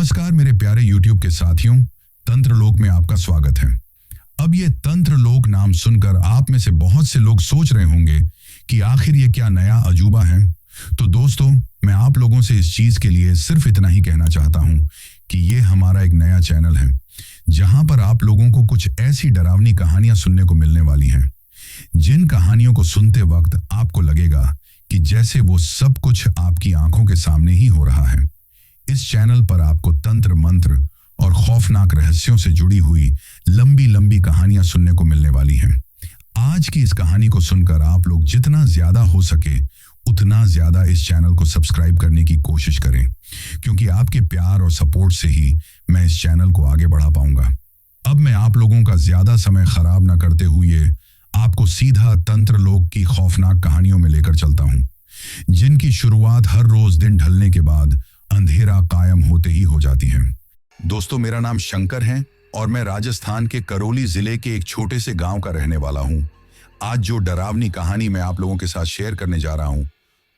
नमस्कार मेरे प्यारे YouTube के साथियों, तंत्रलोक में आपका स्वागत है। अब ये तंत्रलोक नाम सुनकर आप में से बहुत से लोग सोच रहे होंगे कि आखिर ये क्या नया अजूबा है। तो दोस्तों, मैं आप लोगों से इस चीज के लिए सिर्फ इतना ही कहना चाहता हूं कि ये हमारा एक नया चैनल है जहां पर आप लोगों को कुछ ऐसी डरावनी कहानियां सुनने को मिलने वाली हैं, जिन कहानियों को सुनते वक्त आपको लगेगा कि जैसे वो सब कुछ आपकी आंखों के सामने ही हो रहा है। इस चैनल पर आपको तंत्र मंत्र और खौफनाक रहस्यों से जुड़ी हुई लंबी लंबी कहानियां सुनने को मिलने वाली हैं। आज की इस कहानी को सुनकर आप लोग जितना ज्यादा हो सके उतना ज्यादा इस चैनल को सब्सक्राइब करने की कोशिश करें, क्योंकि आपके प्यार और सपोर्ट से ही मैं इस चैनल को आगे बढ़ा पाऊंगा। अब मैं आप लोगों का ज्यादा समय खराब न करते हुए आपको सीधा तंत्रलोक की खौफनाक कहानियों में लेकर चलता हूं, जिनकी शुरुआत हर रोज दिन ढलने के बाद अंधेरा कायम होते ही हो जाती है। दोस्तों, मेरा नाम शंकर है और मैं राजस्थान के करौली जिले के एक छोटे से गांव का रहने वाला हूं। आज जो डरावनी कहानी मैं आप लोगों के साथ शेयर करने जा रहा हूं,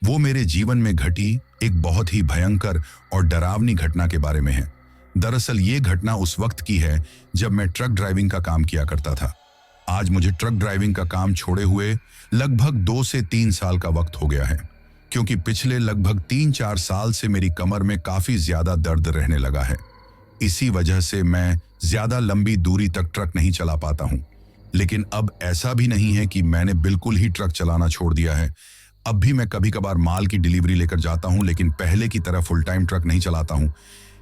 वो मेरे जीवन में घटी एक बहुत ही भयंकर और डरावनी घटना के बारे में है। दरअसल ये घटना उस वक्त की है जब मैं ट्रक ड्राइविंग का काम किया करता था। आज मुझे ट्रक ड्राइविंग का काम छोड़े हुए लगभग 2 से 3 साल का वक्त हो गया है, क्योंकि पिछले लगभग 3-4 साल से मेरी कमर में काफी ज्यादा दर्द रहने लगा है। इसी वजह से मैं ज्यादा लंबी दूरी तक ट्रक नहीं चला पाता हूं। लेकिन अब ऐसा भी नहीं है कि मैंने बिल्कुल ही ट्रक चलाना छोड़ दिया है। अब भी मैं कभी कभार माल की डिलीवरी लेकर जाता हूं, लेकिन पहले की तरह फुल टाइम ट्रक नहीं चलाता हूं।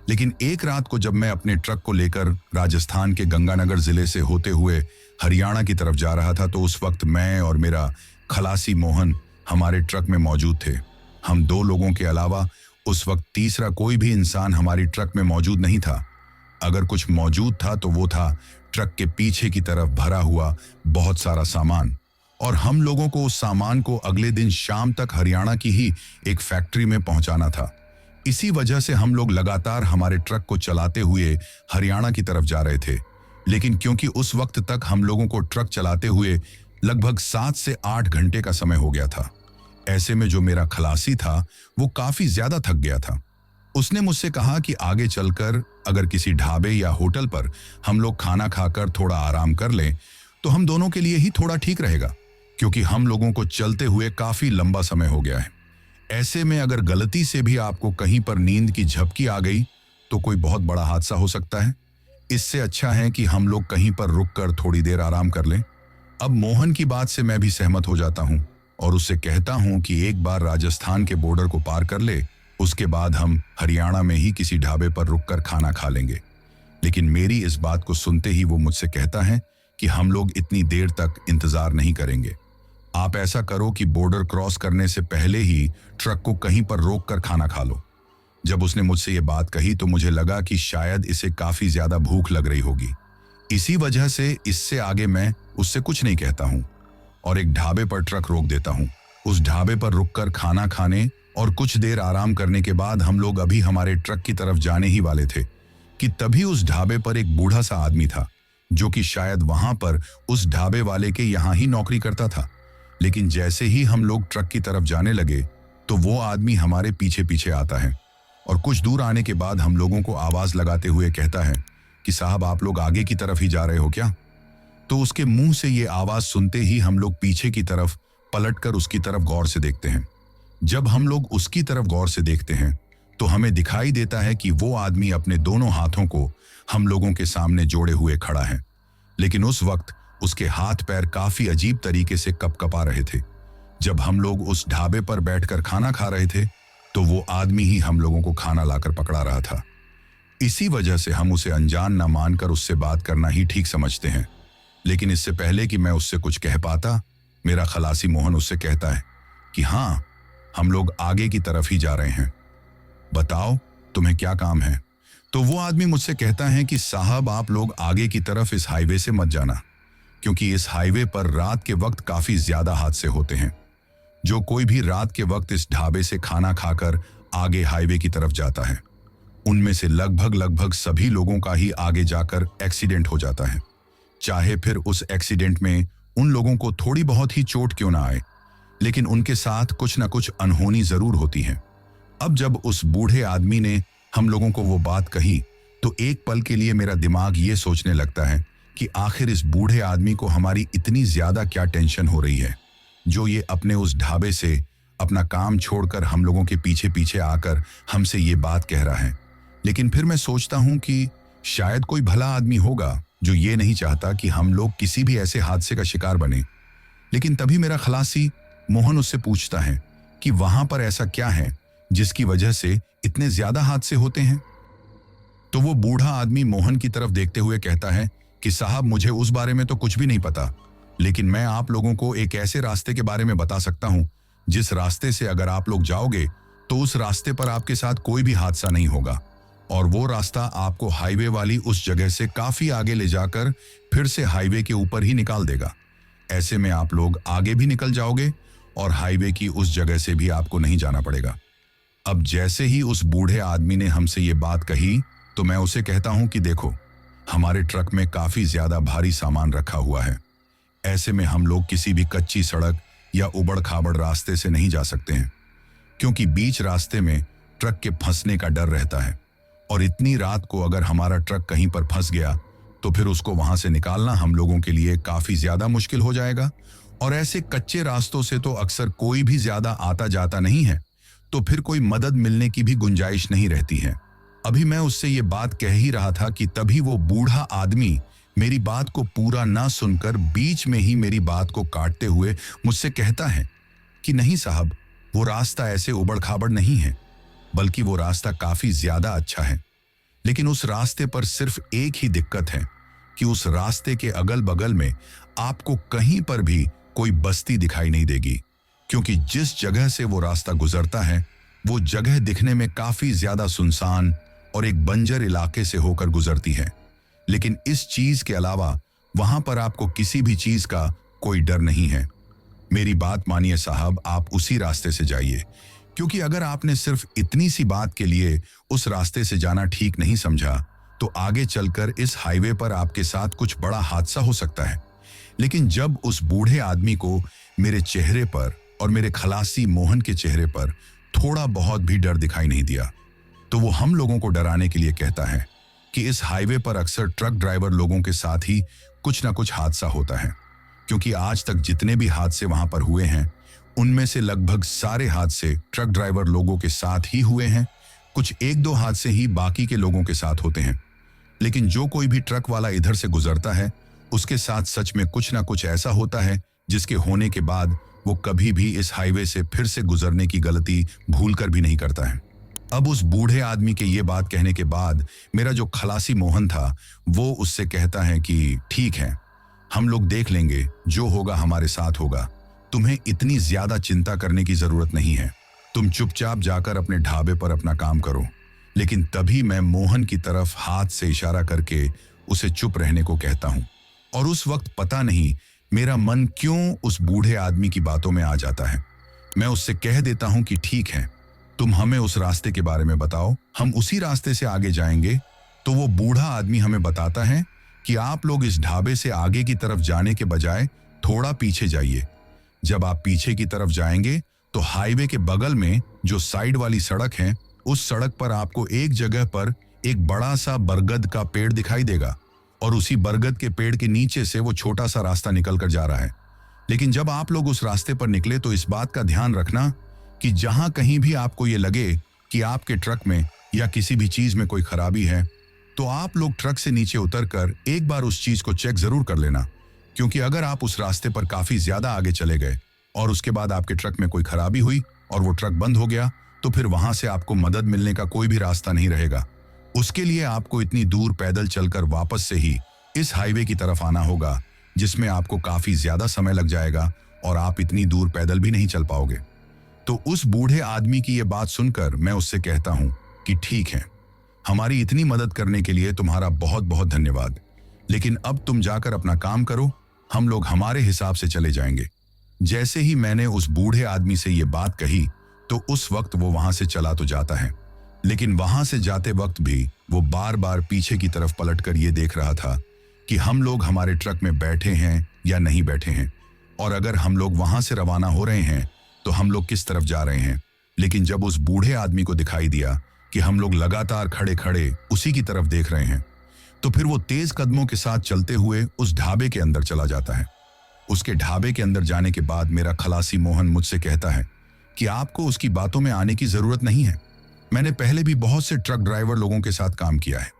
लेकिन एक रात को जब मैं अपने ट्रक को लेकर राजस्थान के गंगानगर जिले से होते हुए हरियाणा की तरफ जा रहा था, तो उस वक्त मैं और मेरा खलासी मोहन हमारे ट्रक में मौजूद थे। हम 2 लोगों के अलावा उस वक्त तीसरा कोई भी इंसान हमारी ट्रक में मौजूद नहीं था। अगर कुछ मौजूद था तो वो था ट्रक के पीछे की तरफ भरा हुआ बहुत सारा सामान, और हम लोगों को उस सामान को अगले दिन शाम तक हरियाणा की ही एक फैक्ट्री में पहुंचाना था। इसी वजह से हम लोग लगातार हमारे ट्रक को चलाते हुए हरियाणा की तरफ जा रहे थे। लेकिन क्योंकि उस वक्त तक हम लोगों को ट्रक चलाते हुए लगभग 7 से 8 घंटे का समय हो गया था, ऐसे में जो मेरा खलासी था वो काफी ज्यादा थक गया था। उसने मुझसे कहा कि आगे चलकर अगर किसी ढाबे या होटल पर हम लोग खाना खाकर थोड़ा आराम कर लें तो हम दोनों के लिए ही थोड़ा ठीक रहेगा, क्योंकि हम लोगों को चलते हुए काफी लंबा समय हो गया है। ऐसे में अगर गलती से भी आपको कहीं पर नींद की झपकी आ गई तो कोई बहुत बड़ा हादसा हो सकता है। इससे अच्छा है कि हम लोग कहीं पर रुककर थोड़ी देर आराम कर लें। अब मोहन की बात से मैं भी सहमत हो जाता हूं और उससे कहता हूं कि एक बार राजस्थान के बॉर्डर को पार कर ले, उसके बाद हम हरियाणा में ही किसी ढाबे पर रुककर खाना खा लेंगे। लेकिन मेरी इस बात को सुनते ही वो मुझसे कहता है कि हम लोग इतनी देर तक इंतजार नहीं करेंगे। आप ऐसा करो कि बॉर्डर क्रॉस करने से पहले ही ट्रक को कहीं पर रोक कर खाना खा लो। जब उसने मुझसे ये बात कही तो मुझे लगा कि शायद इसे काफी ज्यादा भूख लग रही होगी। इसी वजह से इससे आगे मैं उससे कुछ नहीं कहता हूं और एक ढाबे पर ट्रक रोक देता हूं। उस ढाबे पर रुककर खाना खाने और कुछ देर आराम करने के बाद हम लोग अभी हमारे ट्रक की तरफ जाने ही वाले थे कि तभी उस ढाबे पर एक बूढ़ा सा आदमी था, जो कि शायद वहां पर उस ढाबे वाले के यहां ही नौकरी करता था। लेकिन जैसे ही हम लोग ट्रक की तरफ जाने लगे तो वो आदमी हमारे पीछे पीछे आता है और कुछ दूर आने के बाद हम लोगों को आवाज लगाते हुए कहता है कि साहब, आप लोग आगे की तरफ ही जा रहे हो क्या? तो उसके मुंह से ये आवाज सुनते ही हम लोग पीछे की तरफ पलटकर उसकी तरफ गौर से देखते हैं। जब हम लोग उसकी तरफ गौर से देखते हैं तो हमें दिखाई देता है कि वो आदमी अपने दोनों हाथों को हम लोगों के सामने जोड़े हुए खड़ा है। लेकिन उस वक्त उसके हाथ पैर काफी अजीब तरीके से कपकपा रहे थे। जब हम लोग उस ढाबे पर बैठकर खाना खा रहे थे तो वो आदमी ही हम लोगों को खाना लाकर पकड़ा रहा था। इसी वजह से हम उसे अनजान न मानकर उससे बात करना ही ठीक समझते हैं। लेकिन इससे पहले कि मैं उससे कुछ कह पाता, मेरा खलासी मोहन उससे कहता है कि हाँ, हम लोग आगे की तरफ ही जा रहे हैं, बताओ तुम्हें क्या काम है? तो वो आदमी मुझसे कहता है कि साहब, आप लोग आगे की तरफ इस हाईवे से मत जाना, क्योंकि इस हाईवे पर रात के वक्त काफी ज्यादा हादसे होते हैं। जो कोई भी रात के वक्त इस ढाबे से खाना खाकर आगे हाईवे की तरफ जाता है, उनमें से लगभग सभी लोगों का ही आगे जाकर एक्सीडेंट हो जाता है। चाहे फिर उस एक्सीडेंट में उन लोगों को थोड़ी बहुत ही चोट क्यों ना आए, लेकिन उनके साथ कुछ न कुछ अनहोनी जरूर होती है। अब जब उस बूढ़े आदमी ने हम लोगों को वो बात कही तो एक पल के लिए मेरा दिमाग ये सोचने लगता है कि आखिर इस बूढ़े आदमी को हमारी इतनी ज्यादा क्या टेंशन हो रही है, जो ये अपने उस ढाबे से अपना काम छोड़कर हम लोगों के पीछे पीछे आकर हमसे ये बात कह रहा है। लेकिन फिर मैं सोचता हूं कि शायद कोई भला आदमी होगा जो ये नहीं चाहता कि हम लोग किसी भी ऐसे हादसे का शिकार बने। लेकिन तभी मेरा खलासी मोहन उससे पूछता है कि वहां पर ऐसा क्या है जिसकी वजह से इतने ज्यादा हादसे होते हैं। तो वो बूढ़ा आदमी मोहन की तरफ देखते हुए कहता है कि साहब, मुझे उस बारे में तो कुछ भी नहीं पता, लेकिन मैं आप लोगों को एक ऐसे रास्ते के बारे में बता सकता हूं जिस रास्ते से अगर आप लोग जाओगे तो उस रास्ते पर आपके साथ कोई भी हादसा नहीं होगा, और वो रास्ता आपको हाईवे वाली उस जगह से काफी आगे ले जाकर फिर से हाईवे के ऊपर ही निकाल देगा। ऐसे में आप लोग आगे भी निकल जाओगे और हाईवे की उस जगह से भी आपको नहीं जाना पड़ेगा। अब जैसे ही उस बूढ़े आदमी ने हमसे ये बात कही तो मैं उसे कहता हूं कि देखो, हमारे ट्रक में काफी ज्यादा भारी सामान रखा हुआ है। ऐसे में हम लोग किसी भी कच्ची सड़क या उबड़ खाबड़ रास्ते से नहीं जा सकते हैं, क्योंकि बीच रास्ते में ट्रक के फंसने का डर रहता है, और इतनी रात को अगर हमारा ट्रक कहीं पर फंस गया तो फिर उसको वहां से निकालना हम लोगों के लिए काफी ज्यादा मुश्किल हो जाएगा। और ऐसे कच्चे रास्तों से तो अक्सर कोई भी ज्यादा आता जाता नहीं है, तो फिर कोई मदद मिलने की भी गुंजाइश नहीं रहती है। अभी मैं उससे ये बात कह ही रहा था कि तभी वो बूढ़ा आदमी मेरी बात को पूरा ना सुनकर बीच में ही मेरी बात को काटते हुए मुझसे कहता है कि नहीं साहब, वो रास्ता ऐसे उबड़ खाबड़ नहीं है, बल्कि वो रास्ता काफी ज्यादा अच्छा है। लेकिन उस रास्ते पर सिर्फ एक ही दिक्कत है कि उस रास्ते के अगल बगल में आपको कहीं पर भी कोई बस्ती दिखाई नहीं देगी, क्योंकि जिस जगह से वो रास्ता गुजरता है वो जगह दिखने में काफी ज्यादा सुनसान और एक बंजर इलाके से होकर गुजरती है। लेकिन इस चीज के अलावा वहां पर आपको किसी भी चीज का कोई डर नहीं है। मेरी बात मानिए साहब, आप उसी रास्ते से जाइए, क्योंकि अगर आपने सिर्फ इतनी सी बात के लिए उस रास्ते से जाना ठीक नहीं समझा तो आगे चलकर इस हाईवे पर आपके साथ कुछ बड़ा हादसा हो सकता है। लेकिन जब उस बूढ़े आदमी को मेरे चेहरे पर और मेरे खलासी मोहन के चेहरे पर थोड़ा बहुत भी डर दिखाई नहीं दिया, तो वो हम लोगों को डराने के लिए कहता है कि इस हाईवे पर अक्सर ट्रक ड्राइवर लोगों के साथ ही कुछ ना कुछ हादसा होता है, क्योंकि आज तक जितने भी हादसे वहां पर हुए हैं उनमें से लगभग सारे हादसे ट्रक ड्राइवर लोगों के साथ ही हुए हैं। कुछ एक दो हादसे ही बाकी के लोगों के साथ होते हैं, लेकिन जो कोई भी ट्रक वाला इधर से गुजरता है उसके साथ सच में कुछ ना कुछ ऐसा होता है जिसके होने के बाद वो कभी भी इस हाईवे से फिर से गुजरने की गलती भूलकर भी नहीं करता है। अब उस बूढ़े आदमी के ये बात कहने के बाद मेरा जो खलासी मोहन था वो उससे कहता है कि ठीक है, हम लोग देख लेंगे, जो होगा हमारे साथ होगा, तुम्हें इतनी ज्यादा चिंता करने की जरूरत नहीं है, तुम चुपचाप जाकर अपने ढाबे पर अपना काम करो। लेकिन तभी मैं मोहन की तरफ हाथ से इशारा करके उसे चुप रहने को कहता हूं, और उस वक्त पता नहीं मेरा मन क्यों उस बूढ़े आदमी की बातों में आ जाता है। मैं उससे कह देता हूं कि ठीक है, तुम हमें उस रास्ते के बारे में बताओ, हम उसी रास्ते से आगे जाएंगे। तो वो बूढ़ा आदमी हमें बताता है कि आप लोग इस ढाबे से आगे की तरफ जाने के बजाय थोड़ा पीछे जाइए। जब आप पीछे की तरफ जाएंगे तो हाईवे के बगल में जो साइड वाली सड़क है, उस सड़क पर आपको एक जगह पर एक बड़ा सा बरगद का पेड़ दिखाई देगा, और उसी बरगद के पेड़ के नीचे से वो छोटा सा रास्ता निकल कर जा रहा है। लेकिन जब आप लोग उस रास्ते पर निकले तो इस बात का ध्यान रखना कि जहां कहीं भी आपको ये लगे कि आपके ट्रक में या किसी भी चीज में कोई खराबी है, तो आप लोग ट्रक से नीचे उतरकर एक बार उस चीज को चेक जरूर कर लेना, क्योंकि अगर आप उस रास्ते पर काफी ज्यादा आगे चले गए और उसके बाद आपके ट्रक में कोई खराबी हुई और वो ट्रक बंद हो गया, तो फिर वहां से आपको मदद मिलने का कोई भी रास्ता नहीं रहेगा। उसके लिए आपको इतनी दूर पैदल चलकर वापस से ही इस हाईवे की तरफ आना होगा, जिसमें आपको काफी ज्यादा समय लग जाएगा और आप इतनी दूर पैदल भी नहीं चल पाओगे। तो उस बूढ़े आदमी की यह बात सुनकर मैं उससे कहता हूं कि ठीक है, हमारी इतनी मदद करने के लिए तुम्हारा बहुत बहुत धन्यवाद, लेकिन अब तुम जाकर अपना काम करो, हम लोग हमारे हिसाब से चले जाएंगे। जैसे ही मैंने उस बूढ़े आदमी से ये बात कही तो उस वक्त वो वहां से चला तो जाता है, लेकिन वहां से जाते वक्त भी वो बार बार पीछे की तरफ पलटकर ये देख रहा था कि हम लोग हमारे ट्रक में बैठे हैं या नहीं बैठे हैं, और अगर हम लोग वहां से रवाना हो रहे हैं तो हम लोग किस तरफ जा रहे हैं। लेकिन जब उस बूढ़े आदमी को दिखाई दिया कि हम लोग लगातार खड़े खड़े उसी की तरफ देख रहे हैं। तो फिर वो तेज कदमों के साथ चलते हुए उस ढाबे के अंदर चला जाता है। उसके ढाबे के अंदर जाने के बाद मेरा खलासी मोहन मुझसे कहता है कि आपको उसकी बातों में आने की जरूरत नहीं है। मैंने पहले भी बहुत से ट्रक ड्राइवर लोगों के साथ काम किया है,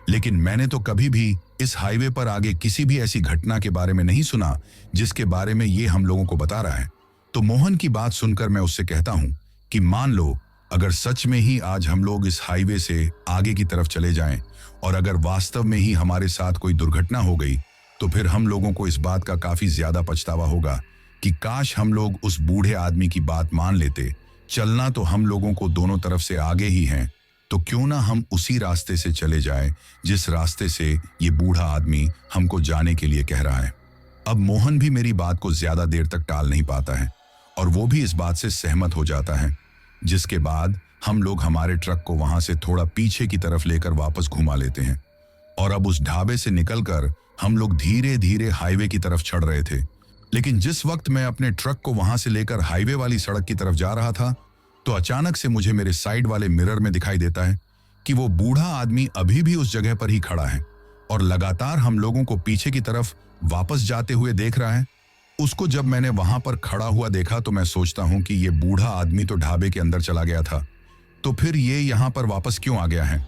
लेकिन मैंने तो कभी भी इस हाईवे पर आगे किसी भी ऐसी घटना के बारे में नहीं सुना जिसके बारे में ये हम लोगों को बता रहा है। तो मोहन की बात सुनकर मैं उससे कहता हूं कि मान लो अगर सच में ही आज हम लोग इस हाईवे से आगे की तरफ चले जाएं और अगर वास्तव में ही हमारे साथ कोई दुर्घटना हो गई, तो फिर हम लोगों को इस बात का काफी ज्यादा पछतावा होगा कि काश हम लोग उस बूढ़े आदमी की बात मान लेते। चलना तो हम लोगों को दोनों तरफ से आगे ही है, तो क्यों ना हम उसी रास्ते से चले जाएं जिस रास्ते से ये बूढ़ा आदमी हमको जाने के लिए कह रहा है। अब मोहन भी मेरी बात को ज्यादा देर तक टाल नहीं पाता है और वो भी इस बात से सहमत हो जाता है, जिसके बाद हम लोग हमारे ट्रक को वहां से थोड़ा पीछे की तरफ लेकर वापस घुमा लेते हैं और अब उस ढाबे से निकलकर हम लोग धीरे धीरे हाईवे की तरफ चढ़ रहे थे। लेकिन जिस वक्त मैं अपने ट्रक को वहां से लेकर हाईवे वाली सड़क की तरफ जा रहा था, तो अचानक से मुझे मेरे साइड वाले मिरर में दिखाई देता है कि वो बूढ़ा आदमी अभी भी उस जगह पर ही खड़ा है और लगातार हम लोगों को पीछे की तरफ वापस जाते हुए देख रहा है। उसको जब मैंने वहां पर खड़ा हुआ देखा तो मैं सोचता हूं कि ये बूढ़ा आदमी तो ढाबे के अंदर चला गया था, तो फिर ये यहां पर वापस क्यों आ गया है।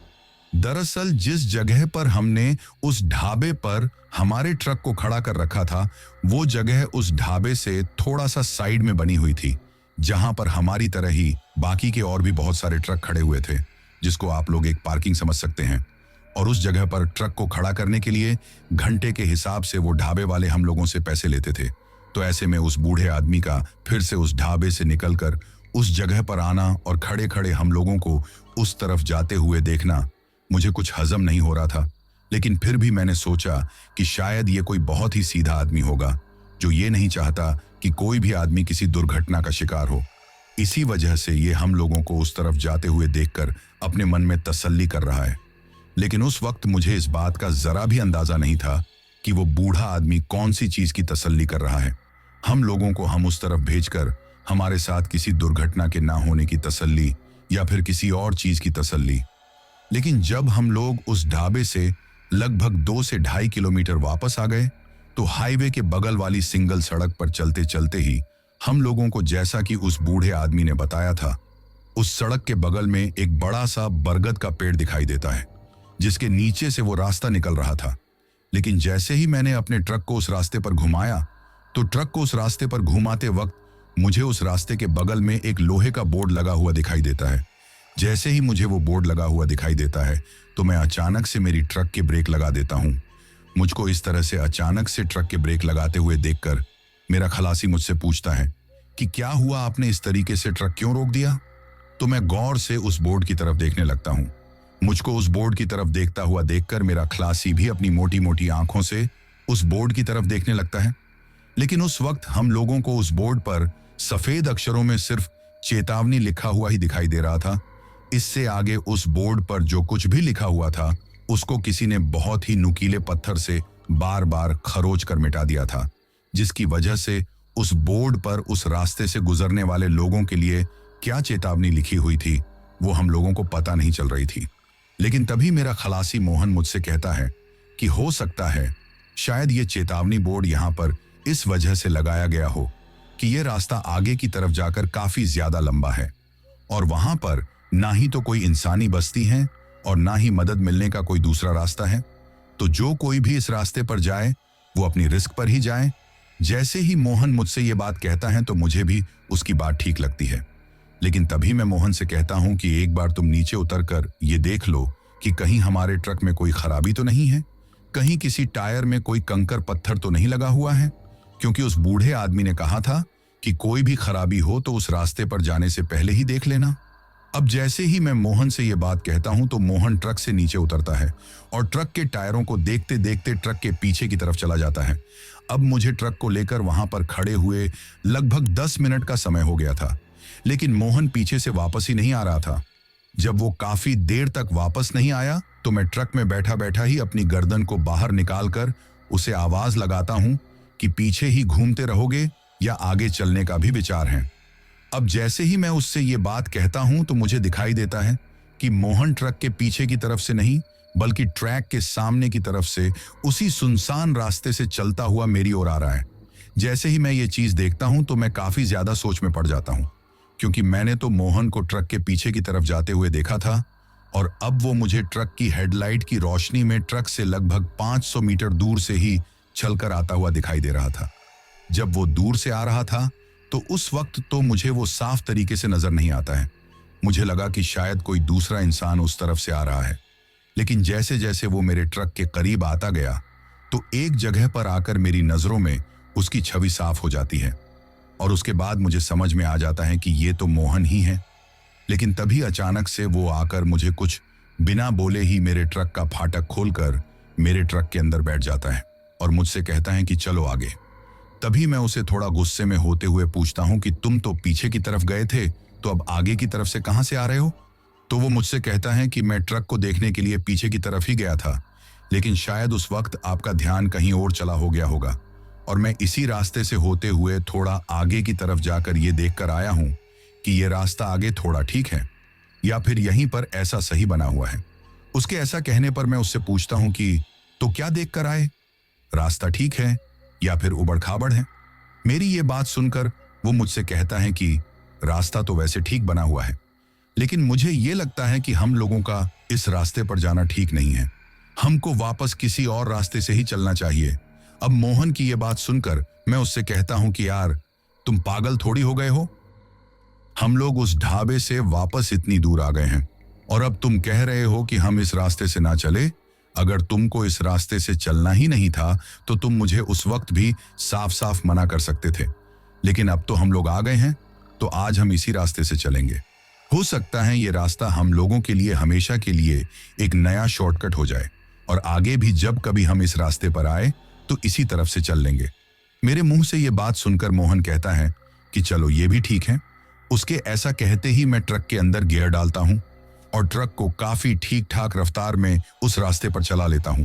दरअसल जिस जगह पर हमने उस ढाबे पर हमारे ट्रक को खड़ा कर रखा था, वो जगह उस ढाबे से थोड़ा सा साइड में बनी हुई थी, जहां पर हमारी तरह ही बाकी के और भी बहुत सारे ट्रक खड़े हुए थे, जिसको आप लोग एक पार्किंग समझ सकते हैं। और उस जगह पर ट्रक को खड़ा करने के लिए घंटे के हिसाब से वो ढाबे वाले हम लोगों से पैसे लेते थे। तो ऐसे में उस बूढ़े आदमी का फिर से उस ढाबे से निकलकर उस जगह पर आना और खड़े खड़े हम लोगों को उस तरफ जाते हुए देखना मुझे कुछ हजम नहीं हो रहा था। लेकिन फिर भी मैंने सोचा कि शायद ये कोई बहुत ही सीधा आदमी होगा जो ये नहीं चाहता कि कोई भी आदमी किसी दुर्घटना का शिकार हो। इसी वजह से ये हम लोगों को उस तरफ जाते हुए देखकर अपने मन में तसल्ली कर रहा है। लेकिन उस वक्त मुझे इस बात का जरा भी अंदाजा नहीं था कि वो बूढ़ा आदमी कौन सी चीज की तसल्ली कर रहा है। हम लोगों को हम उस तरफ भेजकर हमारे साथ किसी दुर्घटना के ना होने की तसल्ली या फिर किसी और चीज की तसल्ली। लेकिन जब हम लोग उस ढाबे से लगभग 2 से 2.5 किलोमीटर वापस आ गए, तो हाईवे के बगल वाली सिंगल सड़क पर चलते चलते ही हम लोगों को, जैसा कि उस बूढ़े आदमी ने बताया था, उस सड़क के बगल में एक बड़ा सा बरगद का पेड़ दिखाई देता है, जिसके नीचे से वो रास्ता निकल रहा था। लेकिन जैसे ही मैंने अपने ट्रक को उस रास्ते पर घुमाया, तो ट्रक को उस रास्ते पर घुमाते वक्त मुझे उस रास्ते के बगल में एक लोहे का बोर्ड लगा हुआ दिखाई देता है। जैसे ही मुझे वो बोर्ड लगा हुआ दिखाई देता है, तो मैं अचानक से मेरी ट्रक के ब्रेक लगा देता हूं। मुझको इस तरह से अचानक से ट्रक के ब्रेक लगाते हुए देखकर मेरा खलासी मुझसे पूछता है कि क्या हुआ, आपने इस तरीके से ट्रक क्यों रोक दिया। तो मैं गौर से उस बोर्ड की तरफ देखने लगता हूं। मुझको उस बोर्ड की तरफ देखता हुआ देखकर मेरा खलासी भी अपनी मोटी मोटी आंखों से उस बोर्ड की तरफ देखने लगता है। लेकिन उस वक्त हम लोगों को उस बोर्ड पर सफेद अक्षरों में सिर्फ चेतावनी लिखा हुआ ही दिखाई दे रहा था। इससे आगे उस बोर्ड पर जो कुछ भी लिखा हुआ था, उसको किसी ने बहुत ही नुकीले पत्थर से बार बार खरोच कर मिटा दिया था, जिसकी वजह से उस बोर्ड पर उस रास्ते से गुजरने वाले लोगों के लिए क्या चेतावनी लिखी हुई थी, वो हम लोगों को पता नहीं चल रही थी। लेकिन तभी मेरा खलासी मोहन मुझसे कहता है कि हो सकता है शायद ये चेतावनी बोर्ड यहाँ पर इस वजह से लगाया गया हो कि ये रास्ता आगे की तरफ जाकर काफी ज्यादा लंबा है और वहां पर ना ही तो कोई इंसानी बस्ती है और ना ही मदद मिलने का कोई दूसरा रास्ता है। तो जो कोई भी इस रास्ते पर जाए वो अपनी रिस्क पर ही जाए। जैसे ही मोहन मुझसे ये बात कहता है तो मुझे भी उसकी बात ठीक लगती है। लेकिन तभी मैं मोहन से कहता हूं कि एक बार तुम नीचे उतरकर ये देख लो कि कहीं हमारे ट्रक में कोई खराबी तो नहीं है, कहीं किसी टायर में कोई कंकर पत्थर तो नहीं लगा हुआ है, क्योंकि उस बूढ़े आदमी ने कहा था कि कोई भी खराबी हो तो उस रास्ते पर जाने से पहले ही देख लेना। अब जैसे ही मैं मोहन से ये बात कहता हूं तो मोहन ट्रक से नीचे उतरता है और ट्रक के टायरों को देखते देखते ट्रक के पीछे की तरफ चला जाता है। अब मुझे ट्रक को लेकर वहां पर खड़े हुए लगभग 10 मिनट का समय हो गया था, लेकिन मोहन पीछे से वापस ही नहीं आ रहा था। जब वो काफी देर तक वापस नहीं आया तो मैं ट्रक में बैठा बैठा ही अपनी गर्दन को बाहर निकालकर उसे आवाज लगाता हूं कि पीछे ही घूमते रहोगे या आगे चलने का भी विचार है। अब जैसे ही मैं उससे ये बात कहता हूं तो मुझे दिखाई देता है कि मोहन ट्रक के पीछे की तरफ से नहीं बल्कि ट्रैक के सामने की तरफ से उसी सुनसान रास्ते से चलता हुआ मेरी ओर आ रहा है। जैसे ही मैं ये चीज देखता हूं तो मैं काफी ज्यादा सोच में पड़ जाता हूं, क्योंकि मैंने तो मोहन को ट्रक के पीछे की तरफ जाते हुए देखा था और अब वो मुझे ट्रक की हेडलाइट की रोशनी में ट्रक से लगभग 500 मीटर दूर से ही चलकर आता हुआ दिखाई दे रहा था। जब वो दूर से आ रहा था तो उस वक्त तो मुझे वो साफ तरीके से नजर नहीं आता है। मुझे लगा कि शायद कोई दूसरा इंसान उस तरफ से आ रहा है, लेकिन जैसे जैसे वो मेरे ट्रक के करीब आता गया तो एक जगह पर आकर मेरी नजरों में उसकी छवि साफ हो जाती है और उसके बाद मुझे समझ में आ जाता है कि ये तो मोहन ही है। लेकिन तभी अचानक से वो आकर मुझे कुछ बिना बोले ही मेरे ट्रक का फाटक खोलकर मेरे ट्रक के अंदर बैठ जाता है और मुझसे कहता है कि चलो आगे। तभी मैं उसे थोड़ा गुस्से में होते हुए पूछता हूं कि तुम तो पीछे की तरफ गए थे, तो अब आगे की तरफ से कहां से आ रहे हो? तो वो मुझसे कहता है कि मैं ट्रक को देखने के लिए पीछे की तरफ ही गया था, लेकिन शायद उस वक्त आपका ध्यान कहीं और चला हो गया होगा और मैं इसी रास्ते से होते हुए थोड़ा आगे की तरफ जाकर ये देखकर आया हूं कि ये रास्ता आगे थोड़ा ठीक है या फिर यहीं पर ऐसा सही बना हुआ है। उसके ऐसा कहने पर मैं उससे पूछता हूं कि तो क्या देखकर आए, रास्ता ठीक है या फिर उबड़ खाबड़ है? मेरी ये बात सुनकर वो मुझसे कहता है कि रास्ता तो वैसे ठीक बना हुआ है, लेकिन मुझे ये लगता है कि हम लोगों का इस रास्ते पर जाना ठीक नहीं है, हमको वापस किसी और रास्ते से ही चलना चाहिए। अब मोहन की ये बात सुनकर मैं उससे कहता हूं कि यार तुम पागल थोड़ी हो गए हो, हम लोग उस ढाबे से वापस इतनी दूर आ गए हैं और अब तुम कह रहे हो कि हम इस रास्ते से ना चले। अगर तुमको इस रास्ते से चलना ही नहीं था तो तुम मुझे उस वक्त भी साफ साफ मना कर सकते थे, लेकिन अब तो हम लोग आ गए हैं तो आज हम इसी रास्ते से चलेंगे। हो सकता है ये रास्ता हम लोगों के लिए हमेशा के लिए एक नया शॉर्टकट हो जाए और आगे भी जब कभी हम इस रास्ते पर आए तो इसी तरफ से चल लेंगे। मेरे मुंह से ये बात सुनकर मोहन कहता है कि चलो ये भी ठीक है। उसके ऐसा कहते ही मैं ट्रक के अंदर गियर डालता हूं और ट्रक को काफी ठीक ठाक रफ्तार में उस रास्ते पर चला लेता हूं।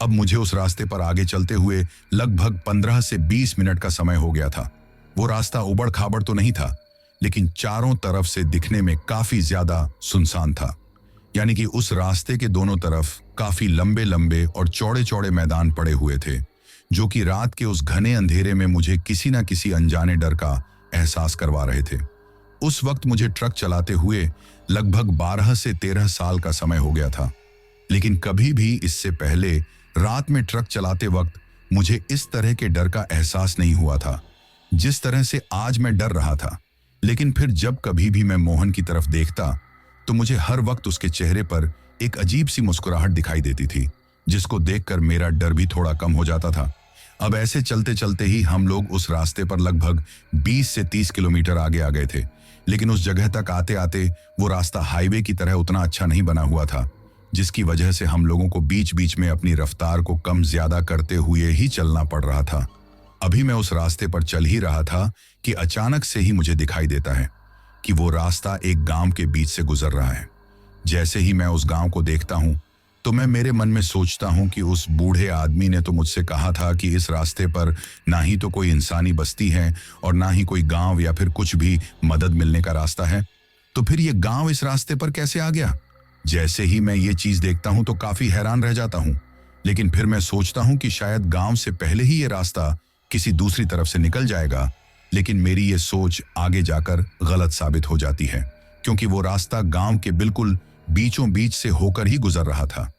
अब मुझे उस रास्ते पर आगे चलते हुए लगभग 15 से 20 मिनट का समय हो गया था। वो रास्ता उबड़ खाबड़ तो नहीं था, लेकिन चारों तरफ से दिखने में काफी ज्यादा सुनसान था। यानी कि उस रास्ते के दोनों तरफ काफी लंबे लंबे और चौड़े चौड़े मैदान पड़े हुए थे, जो कि रात के उस घने अंधेरे में मुझे किसी न किसी अनजाने डर का एहसास करवा रहे थे। उस वक्त मुझे ट्रक चलाते हुए लगभग 12 से 13 साल का समय हो गया था, लेकिन कभी भी इससे पहले रात में ट्रक चलाते वक्त मुझे इस तरह के डर का एहसास नहीं हुआ था जिस तरह से आज मैं डर रहा था। लेकिन फिर जब कभी भी मैं मोहन की तरफ देखता तो मुझे हर वक्त उसके चेहरे पर एक अजीब सी मुस्कुराहट दिखाई देती थी, जिसको देखकर मेरा डर भी थोड़ा कम हो जाता था। अब ऐसे चलते चलते ही हम लोग उस रास्ते पर लगभग 20 से 30 किलोमीटर आगे आ गए थे, लेकिन उस जगह तक आते आते वो रास्ता हाईवे की तरह उतना अच्छा नहीं बना हुआ था, जिसकी वजह से हम लोगों को बीच बीच में अपनी रफ्तार को कम ज्यादा करते हुए ही चलना पड़ रहा था। अभी मैं उस रास्ते पर चल ही रहा था कि अचानक से ही मुझे दिखाई देता है कि वो रास्ता एक गांव के बीच से गुजर रहा है। जैसे ही मैं उस गांव को देखता हूं तो मैं मेरे मन में सोचता हूं कि उस बूढ़े आदमी ने तो मुझसे कहा था कि इस रास्ते पर ना ही तो कोई इंसानी बस्ती है और ना ही कोई गांव या फिर कुछ भी मदद मिलने का रास्ता है, तो फिर ये गांव इस रास्ते पर कैसे आ गया? जैसे ही मैं ये चीज देखता हूं तो काफी हैरान रह जाता हूं, लेकिन फिर मैं सोचता हूं कि शायद गांव से पहले ही ये रास्ता किसी दूसरी तरफ से निकल जाएगा। लेकिन मेरी ये सोच आगे जाकर गलत साबित हो जाती है, क्योंकि वो रास्ता गांव के बिल्कुल बीचों बीच से होकर ही गुजर रहा था।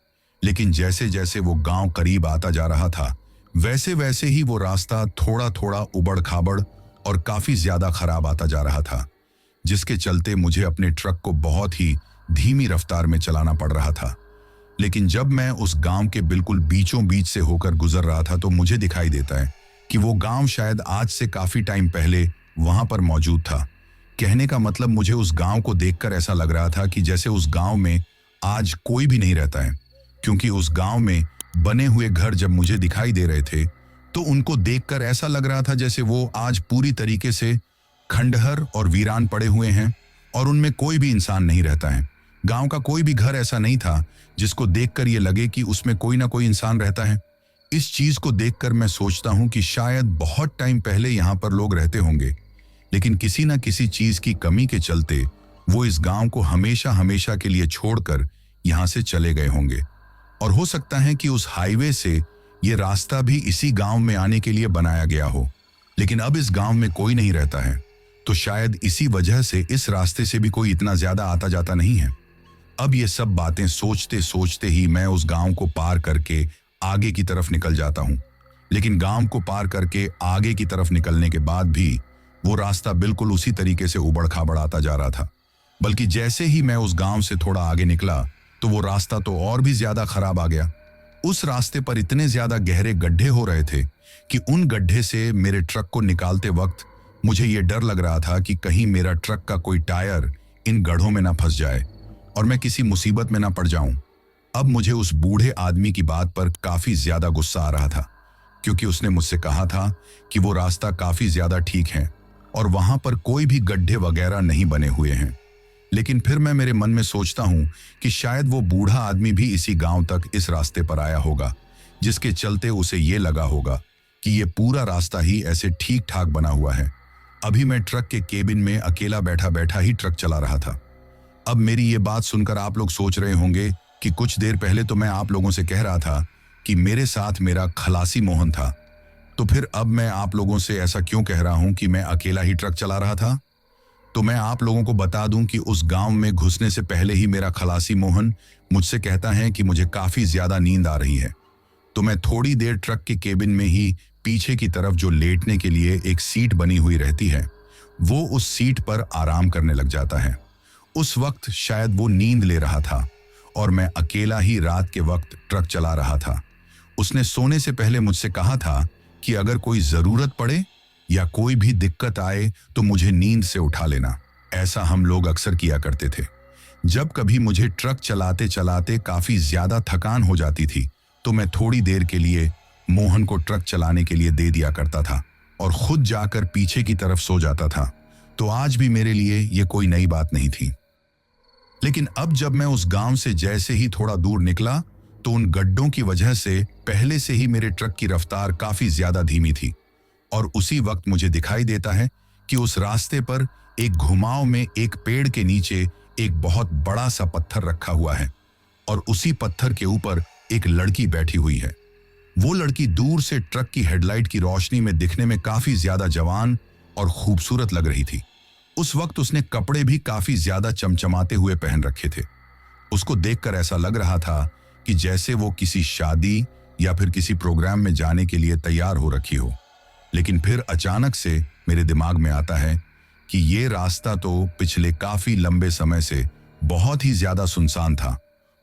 लेकिन जैसे जैसे वो गांव करीब आता जा रहा था वैसे वैसे ही वो रास्ता थोड़ा थोड़ा उबड़ खाबड़ और काफी ज्यादा खराब आता जा रहा था, जिसके चलते मुझे अपने ट्रक को बहुत ही धीमी रफ्तार में चलाना पड़ रहा था। लेकिन जब मैं उस गांव के बिल्कुल बीचों बीच से होकर गुजर रहा था तो मुझे दिखाई देता है कि वो गांव शायद आज से काफी टाइम पहले वहां पर मौजूद था। कहने का मतलब मुझे उस गांव को देखकर ऐसा लग रहा था कि जैसे उस गांव में आज कोई भी नहीं रहता है, क्योंकि उस गांव में बने हुए घर जब मुझे दिखाई दे रहे थे तो उनको देखकर ऐसा लग रहा था जैसे वो आज पूरी तरीके से खंडहर और वीरान पड़े हुए हैं और उनमें कोई भी इंसान नहीं रहता है। गांव का कोई भी घर ऐसा नहीं था जिसको देखकर ये लगे कि उसमें कोई ना कोई इंसान रहता है। इस चीज को देखकर मैं सोचता हूं कि शायद बहुत टाइम पहले यहां पर लोग रहते होंगे, लेकिन किसी ना किसी चीज की कमी के चलते वो इस गांव को हमेशा हमेशा के लिए छोड़कर यहां से चले गए होंगे। और हो सकता है कि उस हाईवे से ये रास्ता भी इसी गांव में आने के लिए बनाया गया हो, लेकिन अब इस गांव में कोई नहीं रहता है, तो शायद इसी वजह से इस रास्ते से भी कोई इतना ज्यादा आता जाता नहीं है। अब ये सब बातें सोचते सोचते ही मैं उस गांव को पार करके आगे की तरफ निकल जाता हूं। लेकिन गांव को पार करके आगे की तरफ निकलने के बाद भी वो रास्ता बिल्कुल उसी तरीके से उबड़ खाबड़ आता जा रहा था। बल्कि जैसे ही मैं उस गांव से थोड़ा आगे निकला तो वो रास्ता तो और भी ज्यादा खराब आ गया। उस रास्ते पर इतने ज्यादा गहरे गड्ढे हो रहे थे कि उन गड्ढे से मेरे ट्रक को निकालते वक्त मुझे ये डर लग रहा था कि कहीं मेरा ट्रक का कोई टायर इन गड्ढों में ना फंस जाए और मैं किसी मुसीबत में ना पड़ जाऊं। अब मुझे उस बूढ़े आदमी की बात पर काफी ज्यादा गुस्सा आ रहा था, क्योंकि उसने मुझसे कहा था कि वो रास्ता काफी ज्यादा ठीक है और वहां पर कोई भी गड्ढे वगैरह नहीं बने हुए हैं। लेकिन फिर मैं मेरे मन में सोचता हूं कि शायद वो बूढ़ा आदमी भी इसी गांव तक इस रास्ते पर आया होगा, जिसके चलते उसे ये लगा होगा कि ये पूरा रास्ता ही ऐसे ठीक ठाक बना हुआ है। अभी मैं ट्रक के केबिन में अकेला बैठा बैठा ही ट्रक चला रहा था। अब मेरी ये बात सुनकर आप लोग सोच रहे होंगे कि कुछ देर पहले तो मैं आप लोगों से कह रहा था कि मेरे साथ मेरा खलासी मोहन था, तो फिर अब मैं आप लोगों से ऐसा क्यों कह रहा हूं कि मैं अकेला ही ट्रक चला रहा था? तो मैं आप लोगों को बता दूं कि उस गांव में घुसने से पहले ही मेरा खलासी मोहन मुझसे कहता है कि मुझे काफी ज्यादा नींद आ रही है। तो मैं थोड़ी देर ट्रक के केबिन में ही पीछे की तरफ जो लेटने के लिए एक सीट बनी हुई रहती है, वो उस सीट पर आराम करने लग जाता है। उस वक्त शायद वो नींद ले रहा था और मैं अकेला ही रात के वक्त ट्रक चला रहा था। उसने सोने से पहले मुझसे कहा था कि अगर कोई जरूरत पड़े या कोई भी दिक्कत आए तो मुझे नींद से उठा लेना। ऐसा हम लोग अक्सर किया करते थे। जब कभी मुझे ट्रक चलाते चलाते काफी ज्यादा थकान हो जाती थी तो मैं थोड़ी देर के लिए मोहन को ट्रक चलाने के लिए दे दिया करता था और खुद जाकर पीछे की तरफ सो जाता था। तो आज भी मेरे लिए यह कोई नई बात नहीं थी। लेकिन अब जब मैं उस गांव से जैसे ही थोड़ा दूर निकला तो उन गड्ढों की वजह से पहले से ही मेरे ट्रक की रफ्तार काफी ज्यादा धीमी थी और उसी वक्त मुझे दिखाई देता है कि उस रास्ते पर एक घुमाव में एक पेड़ के नीचे एक बहुत बड़ा सा पत्थर रखा हुआ है और उसी पत्थर के ऊपर एक लड़की बैठी हुई है। वो लड़की दूर से ट्रक की हेडलाइट की रोशनी में दिखने में काफी ज्यादा जवान और खूबसूरत लग रही थी। उस वक्त उसने कपड़े भी काफी ज्यादा चमचमाते हुए पहन रखे थे। उसको देखकर ऐसा लग रहा था कि जैसे वो किसी शादी या फिर किसी प्रोग्राम में जाने के लिए तैयार हो रखी हो। लेकिन फिर अचानक से मेरे दिमाग में आता है कि ये रास्ता तो पिछले काफी लंबे समय से बहुत ही ज्यादा सुनसान था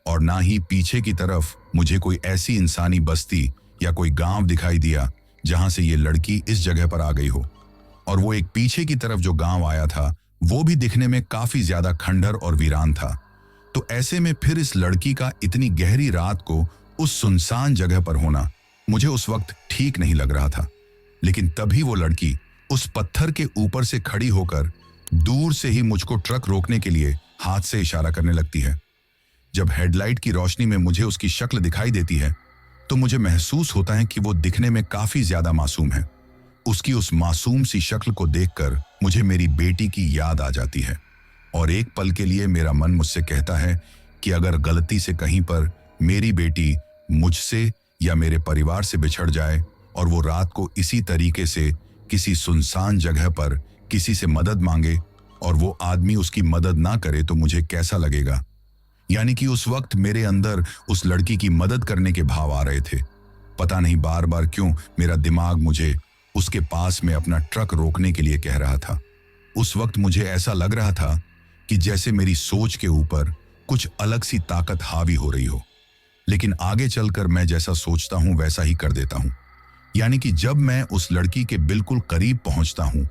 और ना ही पीछे की तरफ मुझे कोई ऐसी इंसानी बस्ती या कोई गांव दिखाई दिया जहां से ये लड़की इस जगह पर आ गई हो। और वो एक पीछे की तरफ जो गांव आया था वो भी दिखने में काफी ज्यादा खंडर और वीरान था। तो ऐसे में फिर इस लड़की का इतनी गहरी रात को उस सुनसान जगह पर होना मुझे उस वक्त ठीक नहीं लग रहा था। लेकिन तभी वो लड़की उस पत्थर के ऊपर से खड़ी होकर दूर से ही मुझको ट्रक रोकने के लिए हाथ से इशारा करने लगती है। जब हेडलाइट की रोशनी में मुझे उसकी शक्ल दिखाई देती है तो मुझे महसूस होता है कि वो दिखने में काफी ज्यादा मासूम है। उसकी उस मासूम सी शक्ल को देखकर मुझे मेरी बेटी की याद आ जाती है और एक पल के लिए मेरा मन मुझसे कहता है कि अगर गलती से कहीं पर मेरी बेटी मुझसे या मेरे परिवार से बिछड़ जाए और वो रात को इसी तरीके से किसी सुनसान जगह पर किसी से मदद मांगे और वो आदमी उसकी मदद ना करे तो मुझे कैसा लगेगा। यानी कि उस वक्त मेरे अंदर उस लड़की की मदद करने के भाव आ रहे थे। पता नहीं बार बार क्यों मेरा दिमाग मुझे उसके पास में अपना ट्रक रोकने के लिए कह रहा था। उस वक्त मुझे ऐसा लग रहा था कि जैसे मेरी सोच के ऊपर कुछ अलग सी ताकत हावी हो रही हो। लेकिन आगे चलकर मैं जैसा सोचता हूं वैसा ही कर देता हूं। यानी कि जब मैं उस लड़की के बिल्कुल करीब पहुंचता हूं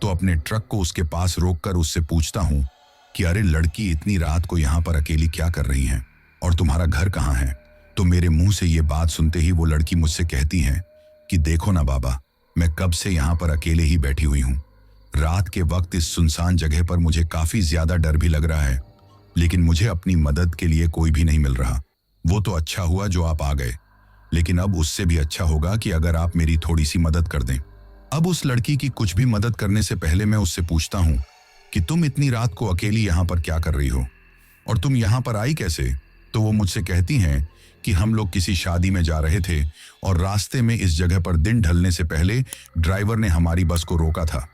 तो अपने ट्रक को उसके पास रोककर उससे पूछता हूं कि अरे लड़की, इतनी रात को यहां पर अकेली क्या कर रही हैं और तुम्हारा घर कहां है? तो मेरे मुंह से ये बात सुनते ही वो लड़की मुझसे कहती है कि देखो ना बाबा, मैं कब से यहां पर अकेले ही बैठी हुई हूं। रात के वक्त इस सुनसान जगह पर मुझे काफी ज्यादा डर भी लग रहा है, लेकिन मुझे अपनी मदद के लिए कोई भी नहीं मिल रहा। वो तो अच्छा हुआ जो आप आ गए, लेकिन अब उससे भी अच्छा होगा कि अगर आप मेरी थोड़ी सी मदद कर दें। अब उस लड़की की कुछ भी मदद करने से पहले मैं उससे पूछता हूं कि तुम इतनी रात को अकेली यहाँ पर क्या कर रही हो और तुम यहाँ पर आई कैसे। तो वो मुझसे कहती हैं कि हम लोग किसी शादी में जा रहे थे और रास्ते में इस जगह पर दिन ढलने से पहले ड्राइवर ने हमारी बस को रोका था।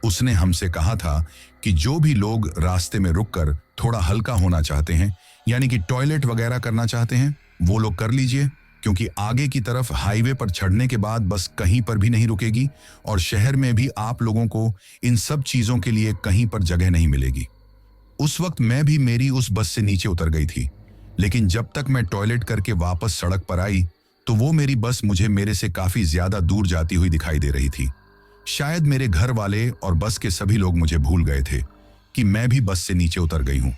उसने हमसे कहा था कि जो भी लोग रास्ते में रुककर थोड़ा हल्का होना चाहते हैं, यानी कि टॉयलेट वगैरह करना चाहते हैं, वो लोग कर लीजिए, क्योंकि आगे की तरफ हाईवे पर चढ़ने के बाद बस कहीं पर भी नहीं रुकेगी और शहर में भी आप लोगों को इन सब चीजों के लिए कहीं पर जगह नहीं मिलेगी। उस वक्त मैं भी मेरी उस बस से नीचे उतर गई थी, लेकिन जब तक मैं टॉयलेट करके वापस सड़क पर आई तो वो मेरी बस मुझे मेरे से काफी ज्यादा दूर जाती हुई दिखाई दे रही थी। शायद मेरे घर वाले और बस के सभी लोग मुझे भूल गए थे कि मैं भी बस से नीचे उतर गई हूं।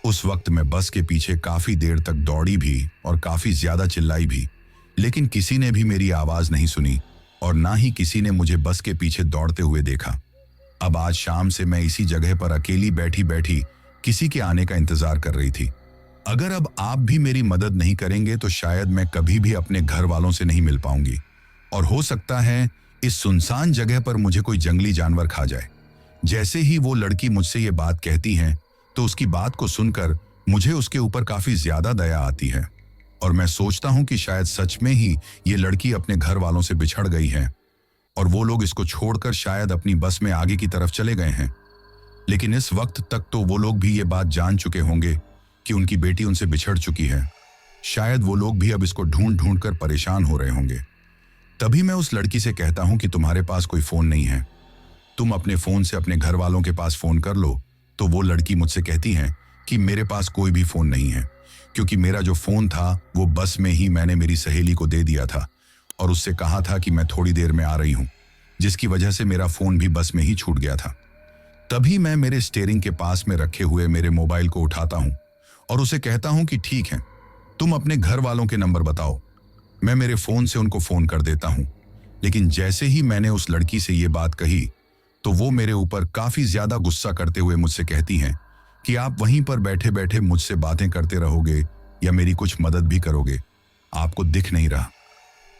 उस वक्त मैं बस के पीछे काफी देर तक दौड़ी भी और काफी ज्यादा चिल्लाई भी, लेकिन किसी ने भी मेरी आवाज नहीं सुनी और ना ही किसी ने मुझे बस के पीछे दौड़ते हुए देखा। अब आज शाम से मैं इसी जगह पर अकेली बैठी बैठी किसी के आने का इंतजार कर रही थी। अगर अब आप भी मेरी मदद नहीं करेंगे तो शायद मैं कभी भी अपने घर वालों से नहीं मिल पाऊंगी और हो सकता है इस सुनसान जगह पर मुझे कोई जंगली जानवर खा जाए। जैसे ही वो लड़की मुझसे ये बात कहती है तो उसकी बात को सुनकर मुझे उसके ऊपर काफी ज्यादा दया आती है और मैं सोचता हूं कि शायद सच में ही ये लड़की अपने घर वालों से बिछड़ गई है और वो लोग इसको छोड़कर शायद अपनी बस में आगे की तरफ चले गए हैं। लेकिन इस वक्त तक तो वो लोग भी ये बात जान चुके होंगे कि उनकी बेटी उनसे बिछड़ चुकी है। शायद वो लोग भी अब इसको ढूंढ ढूंढ कर परेशान हो रहे होंगे। तभी मैं उस लड़की से कहता हूं कि तुम्हारे पास कोई फोन नहीं है, तुम अपने फोन से अपने घर वालों के पास फोन कर लो। तो वो लड़की मुझसे कहती है कि मेरे पास कोई भी फोन नहीं है, क्योंकि मेरा जो फोन था वो बस में ही मैंने मेरी सहेली को दे दिया था और उससे कहा था कि मैं थोड़ी देर में आ रही हूं, जिसकी वजह से मेरा फोन भी बस में ही छूट गया था। तभी मैं मेरे स्टीयरिंग के पास में रखे हुए मेरे मोबाइल को उठाता हूं और उसे कहता हूं कि ठीक है, तुम अपने घर वालों के नंबर बताओ, मैं मेरे फोन से उनको फोन कर देता हूं। लेकिन जैसे ही मैंने उस लड़की से ये बात कही तो वो मेरे ऊपर काफी ज्यादा गुस्सा करते हुए मुझसे कहती हैं कि आप वहीं पर बैठे बैठे मुझसे बातें करते रहोगे या मेरी कुछ मदद भी करोगे, आपको दिख नहीं रहा।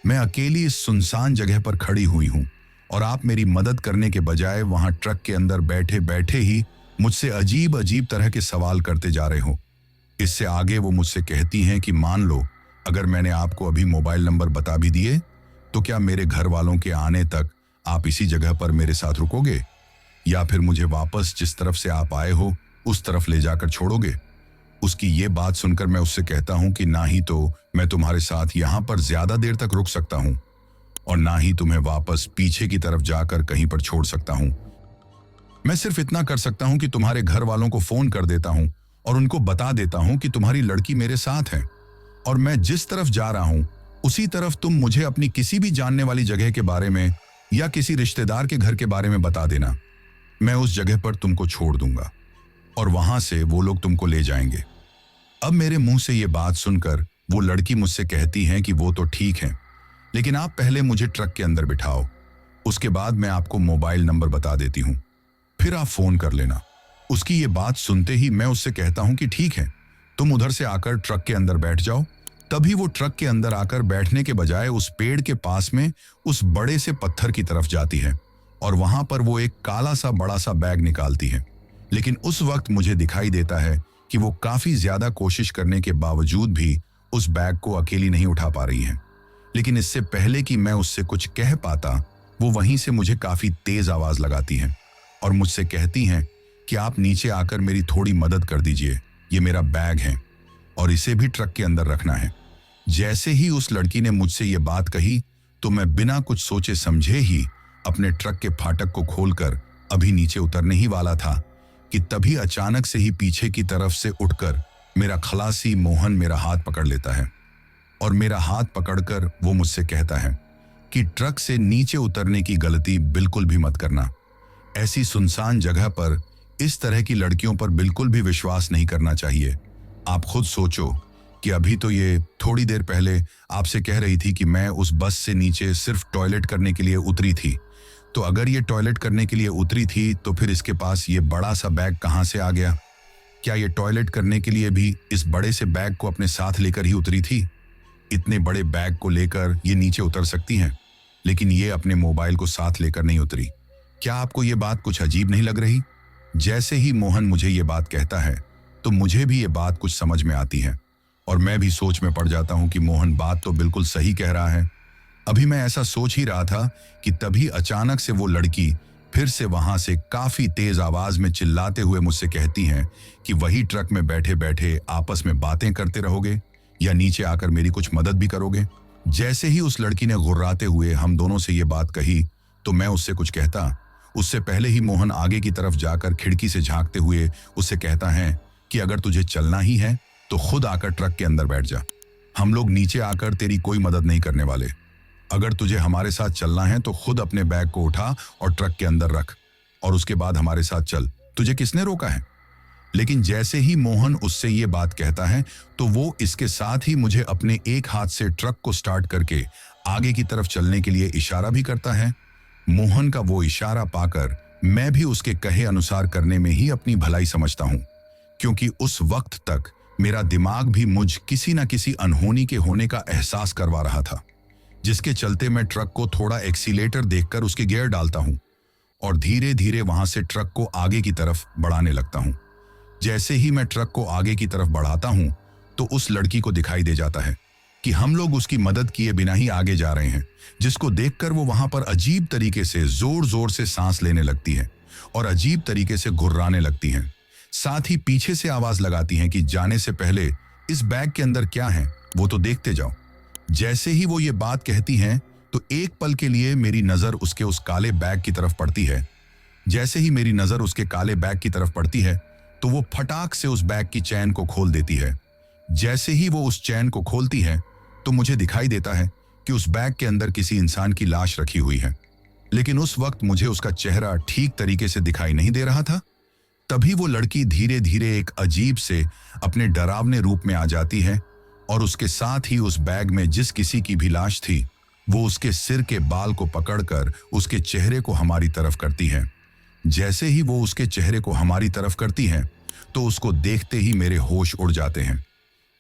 मैं अकेली इस सुनसान जगह पर खड़ी हुई हूं और आप मेरी मदद करने के बजाय वहां ट्रक के अंदर बैठे बैठे ही मुझसे अजीब अजीब तरह के सवाल करते जा रहे हो। इससे आगे वो मुझसे कहती हैं कि मान लो अगर मैंने आपको अभी मोबाइल नंबर बता भी दिए तो क्या मेरे घर वालों के आने तक आप इसी जगह पर मेरे साथ रुकोगे या फिर मुझे वापस जिस तरफ से आप आए हो उस तरफ ले जाकर छोड़ोगे। उसकी ये बात सुनकर मैं उससे कहता हूं कि ना ही तो मैं तुम्हारे साथ यहां पर ज्यादा देर तक रुक सकता हूं और ना ही तुम्हें वापस पीछे की तरफ जाकर कहीं पर छोड़ सकता हूं। मैं सिर्फ इतना कर सकता हूं कि तुम्हारे घर वालों को फोन कर देता हूं और उनको बता देता हूं कि तुम्हारी लड़की मेरे साथ है और मैं जिस तरफ जा रहा हूं उसी तरफ तुम मुझे अपनी किसी भी जानने वाली जगह के बारे में या किसी रिश्तेदार के घर के बारे में बता देना। मैं उस जगह पर तुमको छोड़ दूंगा और वहां से वो लोग तुमको ले जाएंगे। अब मेरे मुंह से ये बात सुनकर वो लड़की मुझसे कहती है कि वो तो ठीक है, लेकिन आप पहले मुझे ट्रक के अंदर बिठाओ, उसके बाद मैं आपको मोबाइल नंबर बता देती हूं, फिर आप फोन कर लेना। उसकी ये बात सुनते ही मैं उससे कहता हूं कि ठीक है, तुम उधर से आकर ट्रक के अंदर बैठ जाओ। तभी वो ट्रक के अंदर आकर बैठने के बजाय उस पेड़ के पास में उस बड़े से पत्थर की तरफ जाती है और वहां पर वो एक काला सा बड़ा सा बैग निकालती है। लेकिन उस वक्त मुझे दिखाई देता है कि वो काफी ज्यादा कोशिश करने के बावजूद भी उस बैग को अकेली नहीं उठा पा रही है। लेकिन इससे पहले कि मैं उससे कुछ कह पाता वो वहीं से मुझे काफी तेज आवाज लगाती है और मुझसे कहती हैं कि आप नीचे आकर मेरी थोड़ी मदद कर दीजिए, ये मेरा बैग है और इसे भी ट्रक के अंदर रखना है। जैसे ही उस लड़की ने मुझसे ये बात कही तो मैं बिना कुछ सोचे समझे ही अपने ट्रक के फाटक को खोलकर अभी नीचे उतरने ही वाला था कि तभी अचानक से ही पीछे की तरफ से उठकर मेरा खलासी मोहन मेरा हाथ पकड़ लेता है और मेरा हाथ पकड़कर वो मुझसे कहता है कि ट्रक से नीचे उतरने की गलती बिल्कुल भी मत करना। ऐसी सुनसान जगह पर इस तरह की लड़कियों पर बिल्कुल भी विश्वास नहीं करना चाहिए। आप खुद सोचो कि अभी तो ये थोड़ी देर पहले आपसे कह रही थी कि मैं उस बस से नीचे सिर्फ टॉयलेट करने के लिए उतरी थी, तो अगर ये टॉयलेट करने के लिए उतरी थी तो फिर इसके पास ये बड़ा सा बैग कहां से आ गया? क्या ये टॉयलेट करने के लिए भी इस बड़े से बैग को अपने साथ लेकर ही उतरी थी? इतने बड़े बैग को लेकर ये नीचे उतर सकती हैं, लेकिन ये अपने मोबाइल को साथ लेकर नहीं उतरी। क्या आपको ये बात कुछ अजीब नहीं लग रही? जैसे ही मोहन मुझे ये बात कहता है तो मुझे भी ये बात कुछ समझ में आती है और मैं भी सोच में पड़ जाता हूं कि मोहन बात तो बिल्कुल सही कह रहा है। अभी मैं ऐसा सोच ही रहा था कि तभी अचानक से वो लड़की फिर से वहां से काफी तेज आवाज में चिल्लाते हुए मुझसे कहती हैं कि वही ट्रक में बैठे बैठे आपस में बातें करते रहोगे या नीचे आकर मेरी कुछ मदद भी करोगे। जैसे ही उस लड़की ने गुर्राते हुए हम दोनों से ये बात कही तो मैं उससे कुछ कहता, उससे पहले ही मोहन आगे की तरफ जाकर खिड़की से झांकते हुए उससे कहता है कि अगर तुझे चलना ही है तो खुद आकर ट्रक के अंदर बैठ जा। हम लोग नीचे आकर तेरी कोई मदद नहीं करने वाले। अगर तुझे हमारे साथ चलना है तो खुद अपने बैग को उठा और ट्रक के अंदर रख और उसके बाद हमारे साथ चल। तुझे किसने रोका है? लेकिन जैसे ही मोहन उससे ये बात कहता है तो वो इसके साथ ही मुझे अपने एक हाथ से ट्रक को स्टार्ट करके आगे की तरफ चलने के लिए इशारा भी करता है। मोहन का वो इशारा पाकर मैं भी उसके कहे अनुसार करने में ही अपनी भलाई समझता हूं, क्योंकि उस वक्त तक मेरा दिमाग भी मुझ किसी न किसी अनहोनी के होने का एहसास करवा रहा था, जिसके चलते मैं ट्रक को थोड़ा एक्सीलेटर देकर उसके गियर डालता हूं और धीरे धीरे वहां से ट्रक को आगे की तरफ बढ़ाने लगता हूं। जैसे ही मैं ट्रक को आगे की तरफ बढ़ाता हूं तो उस लड़की को दिखाई दे जाता है कि हम लोग उसकी मदद किए बिना ही आगे जा रहे हैं, जिसको देखकर वो वहां पर अजीब तरीके से जोर जोर से सांस लेने लगती है और अजीब तरीके से घुर्राने लगती हैं। साथ ही पीछे से आवाज लगाती हैं कि जाने से पहले इस बैग के अंदर क्या है वो तो देखते जाओ। जैसे ही वो ये बात कहती हैं तो एक पल के लिए मेरी नजर उसके उस काले बैग की तरफ पड़ती है। जैसे ही मेरी नजर उसके काले बैग की तरफ पड़ती है तो वो फटाक से उस बैग की चैन को खोल देती है। जैसे ही वो उस चैन को खोलती है तो मुझे दिखाई देता है कि उस बैग के अंदर किसी इंसान की लाश रखी हुई है, लेकिन उस वक्त मुझे उसका चेहरा ठीक तरीके से दिखाई नहीं दे रहा था। तभी वो लड़की धीरे धीरे एक अजीब से अपने डरावने रूप में आ जाती है और उसके साथ ही उस बैग में जिस किसी की भी लाश थी वो उसके सिर के बाल को पकड़कर उसके चेहरे को हमारी तरफ करती है। जैसे ही वो उसके चेहरे को हमारी तरफ करती है तो उसको देखते ही मेरे होश उड़ जाते हैं।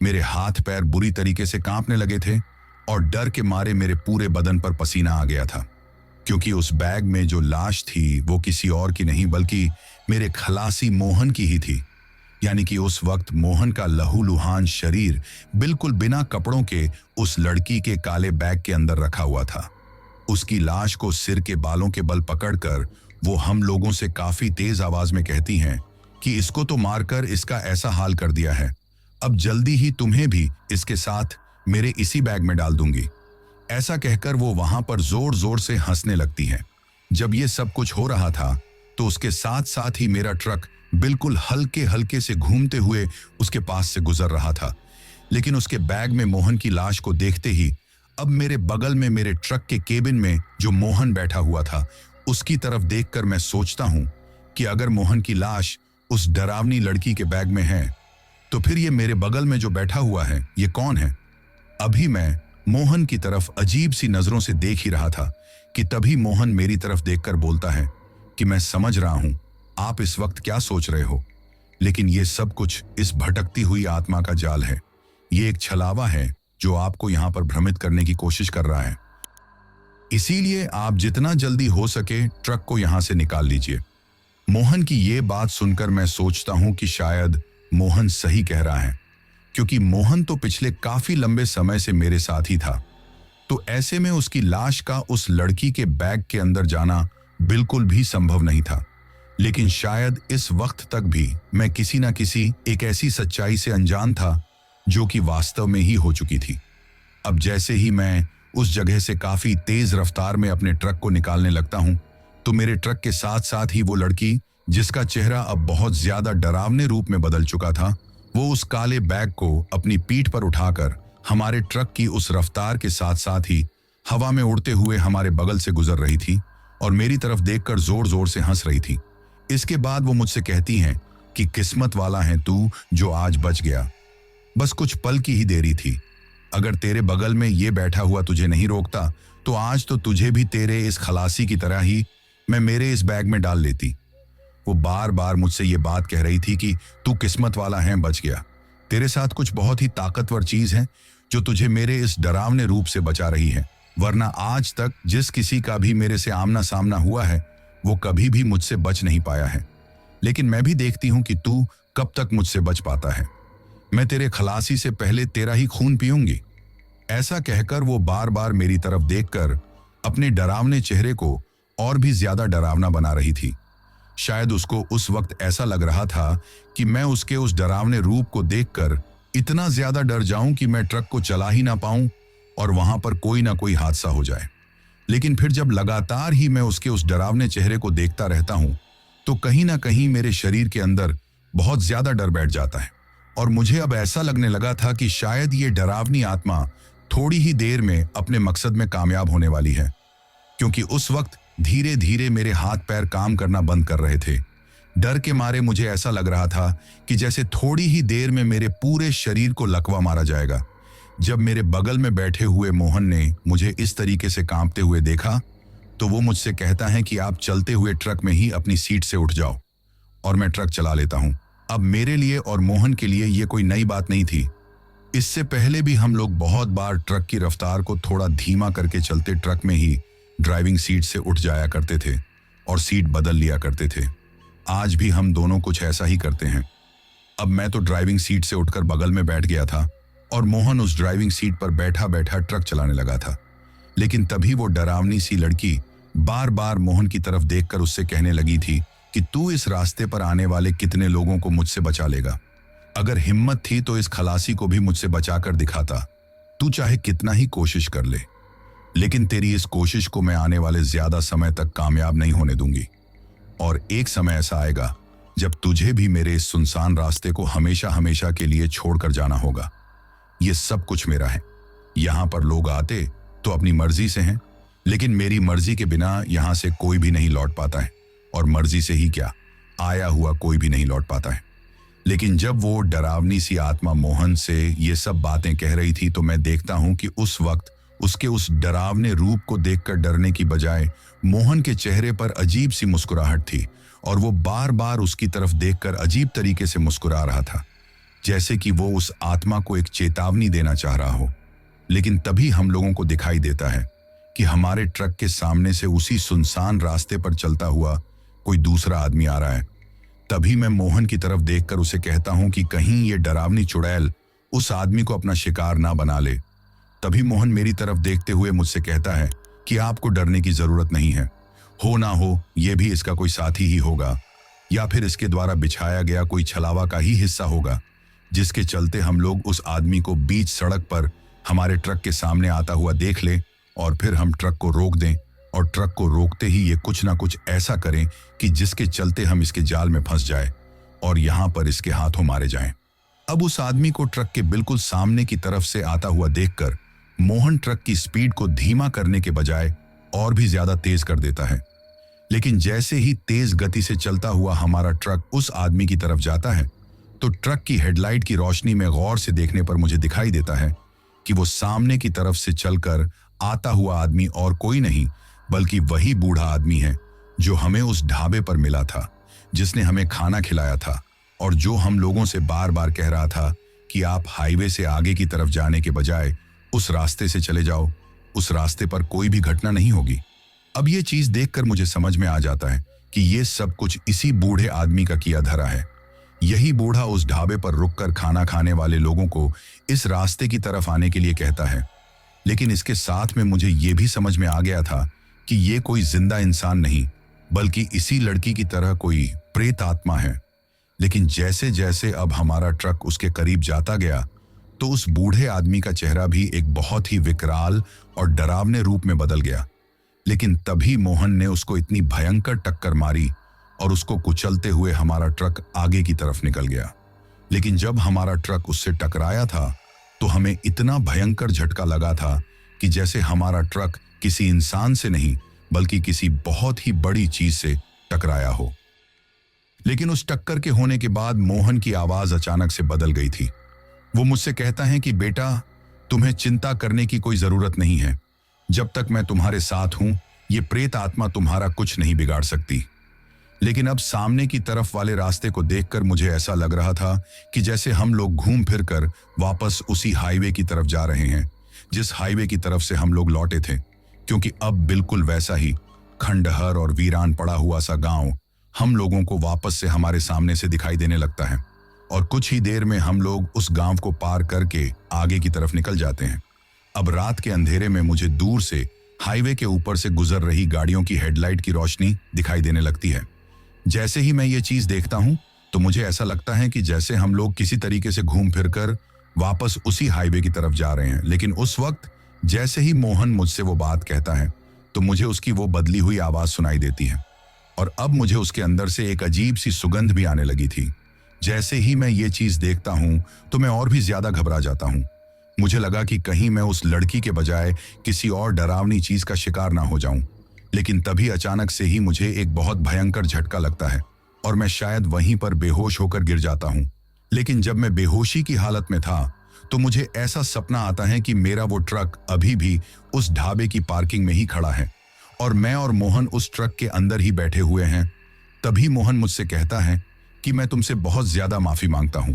मेरे हाथ पैर बुरी तरीके से कांपने लगे थे और डर के मारे मेरे पूरे बदन पर पसीना आ गया था, क्योंकि उस बैग में जो लाश थी वो किसी और की नहीं बल्कि मेरे खलासी मोहन की ही थी। यानी कि उस वक्त मोहन का लहूलुहान शरीर बिल्कुल बिना कपड़ों के उस लड़की के काले बैग के अंदर रखा हुआ था। उसकी लाश को सिर के बालों के बल पकड़कर वो हम लोगों से काफी तेज आवाज में कहती हैं कि इसको तो मारकर इसका ऐसा हाल कर दिया है, अब जल्दी ही तुम्हें भी इसके साथ मेरे इसी बैग में डाल दूंगी। ऐसा कहकर वो वहां पर जोर जोर से हंसने लगती हैं। जब ये सब कुछ हो रहा था तो उसके साथ साथ ही मेरा ट्रक बिल्कुल हल्के हल्के से घूमते हुए उसके पास से गुजर रहा था, लेकिन उसके बैग में मोहन की लाश को देखते ही अब मेरे बगल में मेरे ट्रक के केबिन में जो मोहन बैठा हुआ था उसकी तरफ देखकर मैं सोचता हूं कि अगर मोहन की लाश उस डरावनी लड़की के बैग में है तो फिर ये मेरे बगल में जो बैठा हुआ है ये कौन है। अभी मैं मोहन की तरफ अजीब सी नजरों से देख ही रहा था कि तभी मोहन मेरी तरफ देखकर बोलता है कि मैं समझ रहा हूं आप इस वक्त क्या सोच रहे हो, लेकिन ये सब कुछ इस भटकती हुई आत्मा का जाल है। ये एक छलावा है जो आपको यहां पर भ्रमित करने की कोशिश कर रहा है। इसीलिए आप जितना जल्दी हो सके ट्रक को यहां से निकाल लीजिए। मोहन की ये बात सुनकर मैं सोचता हूं कि शायद मोहन सही कह रहा है, क्योंकि मोहन तो पिछले काफी लंबे समय से मेरे साथ ही था, तो ऐसे में उसकी लाश का उस लड़की के बैग के अंदर जाना बिल्कुल भी संभव नहीं था। लेकिन शायद इस वक्त तक भी मैं किसी न किसी एक ऐसी सच्चाई से अनजान था जो कि वास्तव में ही हो चुकी थी। अब जैसे ही मैं उस जगह से काफी तेज रफ्तार में अपने ट्रक को निकालने लगता हूं तो मेरे ट्रक के साथ साथ ही वो लड़की, जिसका चेहरा अब बहुत ज्यादा डरावने रूप में बदल चुका था, वो उस काले बैग को अपनी पीठ पर उठाकर हमारे ट्रक की उस रफ्तार के साथ साथ ही हवा में उड़ते हुए हमारे बगल से गुजर रही थी और मेरी तरफ देखकर जोर जोर से हंस रही थी। इसके बाद वो मुझसे कहती हैं कि किस्मत वाला है तू जो आज बच गया, बस कुछ पल की ही देरी थी। अगर तेरे बगल में ये बैठा हुआ तुझे नहीं रोकता तो आज तो तुझे भी तेरे इस खलासी की तरह ही मैं मेरे इस बैग में डाल लेती। वो बार बार मुझसे ये बात कह रही थी कि तू किस्मत वाला है, बच गया। तेरे साथ कुछ बहुत ही ताकतवर चीज है जो तुझे मेरे इस डरावने रूप से बचा रही है, वरना आज तक जिस किसी का भी मेरे से आमना सामना हुआ है वो कभी भी मुझसे बच नहीं पाया है। लेकिन मैं भी देखती हूं कि तू कब तक मुझसे बच पाता है। मैं तेरे खलासी से पहले तेरा ही खून पीऊंगी। ऐसा कहकर वो बार बार मेरी तरफ देखकर अपने डरावने चेहरे को और भी ज्यादा डरावना बना रही थी। शायद उसको उस वक्त ऐसा लग रहा था कि मैं उसके उस डरावने रूप को देखकर इतना ज्यादा डर जाऊं कि मैं ट्रक को चला ही ना पाऊं और वहां पर कोई ना कोई हादसा हो जाए। लेकिन फिर जब लगातार ही मैं उसके उस डरावने चेहरे को देखता रहता हूं तो कहीं ना कहीं मेरे शरीर के अंदर बहुत ज्यादा डर बैठ जाता है और मुझे अब ऐसा लगने लगा था कि शायद ये डरावनी आत्मा थोड़ी ही देर में अपने मकसद में कामयाब होने वाली है, क्योंकि उस वक्त धीरे धीरे मेरे हाथ पैर काम करना बंद कर रहे थे। डर के मारे मुझे ऐसा लग रहा था कि जैसे थोड़ी ही देर में मेरे पूरे शरीर को लकवा मारा जाएगा। जब मेरे बगल में बैठे हुए मोहन ने मुझे इस तरीके से कांपते हुए देखा तो वो मुझसे कहता है कि आप चलते हुए ट्रक में ही अपनी सीट से उठ जाओ और मैं ट्रक चला लेता हूं। अब मेरे लिए और मोहन के लिए ये कोई नई बात नहीं थी। इससे पहले भी हम लोग बहुत बार ट्रक की रफ्तार को थोड़ा धीमा करके चलते ट्रक में ही ड्राइविंग सीट से उठ जाया करते थे और सीट बदल लिया करते थे। आज भी हम दोनों कुछ ऐसा ही करते हैं। अब मैं तो ड्राइविंग सीट से उठकर बगल में बैठ गया था और मोहन उस ड्राइविंग सीट पर बैठा बैठा ट्रक चलाने लगा था। लेकिन तभी वो डरावनी सी लड़की बार बार मोहन की तरफ देखकर उससे कहने लगी थी कि तू इस रास्ते पर आने वाले कितने लोगों को मुझसे बचा लेगा। अगर हिम्मत थी तो इस खलासी को भी मुझसे बचाकर दिखाता। तू चाहे कितना ही कोशिश कर ले, लेकिन तेरी इस कोशिश को मैं आने वाले ज्यादा समय तक कामयाब नहीं होने दूंगी। और एक समय ऐसा आएगा जब तुझे भी मेरे इस सुनसान रास्ते को हमेशा हमेशा के लिए छोड़कर जाना होगा। ये सब कुछ मेरा है। यहां पर लोग आते तो अपनी मर्जी से हैं, लेकिन मेरी मर्जी के बिना यहां से कोई भी नहीं लौट पाता है। और मर्जी से ही क्या, आया हुआ कोई भी नहीं लौट पाता है। लेकिन जब वो डरावनी सी आत्मा मोहन से ये सब बातें कह रही थी तो मैं देखता हूं कि उस वक्त उसके उस डरावने रूप को देखकर डरने की बजाय मोहन के चेहरे पर अजीब सी मुस्कुराहट थी और वो बार बार उसकी तरफ देखकर अजीब तरीके से मुस्कुरा रहा था, जैसे कि वो उस आत्मा को एक चेतावनी देना चाह रहा हो। लेकिन तभी हम लोगों को दिखाई देता है कि हमारे ट्रक के सामने से उसी सुनसान रास्ते पर चलता हुआ कोई दूसरा आदमी आ रहा है। तभी मैं मोहन की तरफ देखकर उसे कहता हूं कि कहीं ये डरावनी चुड़ैल उस आदमी को अपना शिकार ना बना ले। तभी मोहन मेरी तरफ देखते हुए मुझसे कहता है कि आपको डरने की जरूरत नहीं है। हो ना हो ये भी इसका कोई साथी ही होगा, या फिर इसके द्वारा बिछाया गया कोई छलावा का ही हिस्सा होगा, जिसके चलते हम लोग उस आदमी को बीच सड़क पर हमारे ट्रक के सामने आता हुआ देख लें और फिर हम ट्रक को रोक दें और ट्रक को रोकते ही ये कुछ ना कुछ ऐसा करें कि जिसके चलते हम इसके जाल में फंस जाए और यहां पर इसके हाथों मारे जाएं। अब उस आदमी को ट्रक के बिल्कुल सामने की तरफ से आता हुआ देखकर मोहन ट्रक की स्पीड को धीमा करने के बजाय और भी ज्यादा तेज कर देता है। लेकिन जैसे ही तेज गति से चलता हुआ हमारा ट्रक उस आदमी की तरफ जाता है तो ट्रक की हेडलाइट की रोशनी में गौर से देखने पर मुझे दिखाई देता है कि वो सामने की तरफ से चलकर आता हुआ आदमी और कोई नहीं बल्कि वही बूढ़ा आदमी है जो हमें उस ढाबे पर मिला था, जिसने हमें खाना खिलाया था और जो हम लोगों से बार बार कह रहा था कि आप हाईवे से आगे की तरफ जाने के बजाय उस रास्ते से चले जाओ, उस रास्ते पर कोई भी घटना नहीं होगी। अब ये चीज देखकर मुझे समझ में आ जाता है कि ये सब कुछ इसी बूढ़े आदमी का किया धरा है। यही बूढ़ा उस ढाबे पर रुककर खाना खाने वाले लोगों को इस रास्ते की तरफ आने के लिए कहता है। लेकिन इसके साथ में मुझे ये भी समझ में आ गया था कि ये कोई जिंदा इंसान नहीं बल्कि इसी लड़की की तरह कोई प्रेत आत्मा है। लेकिन जैसे जैसे अब हमारा ट्रक उसके करीब जाता गया तो उस बूढ़े आदमी का चेहरा भी एक बहुत ही विकराल और डरावने रूप में बदल गया। लेकिन तभी मोहन ने उसको इतनी भयंकर टक्कर मारी और उसको कुचलते हुए हमारा ट्रक आगे की तरफ निकल गया। लेकिन जब हमारा ट्रक उससे टकराया था तो हमें इतना भयंकर झटका लगा था कि जैसे हमारा ट्रक किसी इंसान से नहीं बल्कि किसी बहुत ही बड़ी चीज से टकराया हो। लेकिन उस टक्कर के होने के बाद मोहन की आवाज अचानक से बदल गई थी। वो मुझसे कहता है कि बेटा, तुम्हें चिंता करने की कोई जरूरत नहीं है। जब तक मैं तुम्हारे साथ हूं ये प्रेत आत्मा तुम्हारा कुछ नहीं बिगाड़ सकती। लेकिन अब सामने की तरफ वाले रास्ते को देखकर मुझे ऐसा लग रहा था कि जैसे हम लोग घूम फिर कर वापस उसी हाईवे की तरफ जा रहे हैं जिस हाईवे की तरफ से हम लोग लौटे थे, क्योंकि अब बिल्कुल वैसा ही खंडहर और वीरान पड़ा हुआ सा गांव हम लोगों को वापस से हमारे सामने से दिखाई देने लगता है और कुछ ही देर में हम लोग उस गांव को पार करके आगे की तरफ निकल जाते हैं। अब रात के अंधेरे में मुझे दूर से हाईवे के ऊपर से गुजर रही गाड़ियों की हेडलाइट की रोशनी दिखाई देने लगती है। जैसे ही मैं ये चीज देखता हूं तो मुझे ऐसा लगता है कि जैसे हम लोग किसी तरीके से घूम फिर कर वापस उसी हाईवे की तरफ जा रहे हैं। लेकिन उस वक्त जैसे ही मोहन मुझसे वो बात कहता है तो मुझे उसकी वो बदली हुई आवाज सुनाई देती है और अब मुझे उसके अंदर से एक अजीब सी सुगंध भी आने लगी थी। जैसे ही मैं ये चीज देखता हूं तो मैं और भी ज्यादा घबरा जाता हूं। मुझे लगा कि कहीं मैं उस लड़की के बजाय किसी और डरावनी चीज का शिकार ना हो जाऊं। लेकिन तभी अचानक से ही मुझे एक बहुत भयंकर झटका लगता है और मैं शायद वहीं पर बेहोश होकर गिर जाता हूं। लेकिन जब मैं बेहोशी की हालत में था तो मुझे ऐसा सपना आता है कि मेरा वो ट्रक अभी भी उस ढाबे की पार्किंग में ही खड़ा है और मैं और मोहन उस ट्रक के अंदर ही बैठे हुए हैं। तभी मोहन मुझसे कहता है कि मैं तुमसे बहुत ज्यादा माफी मांगता हूं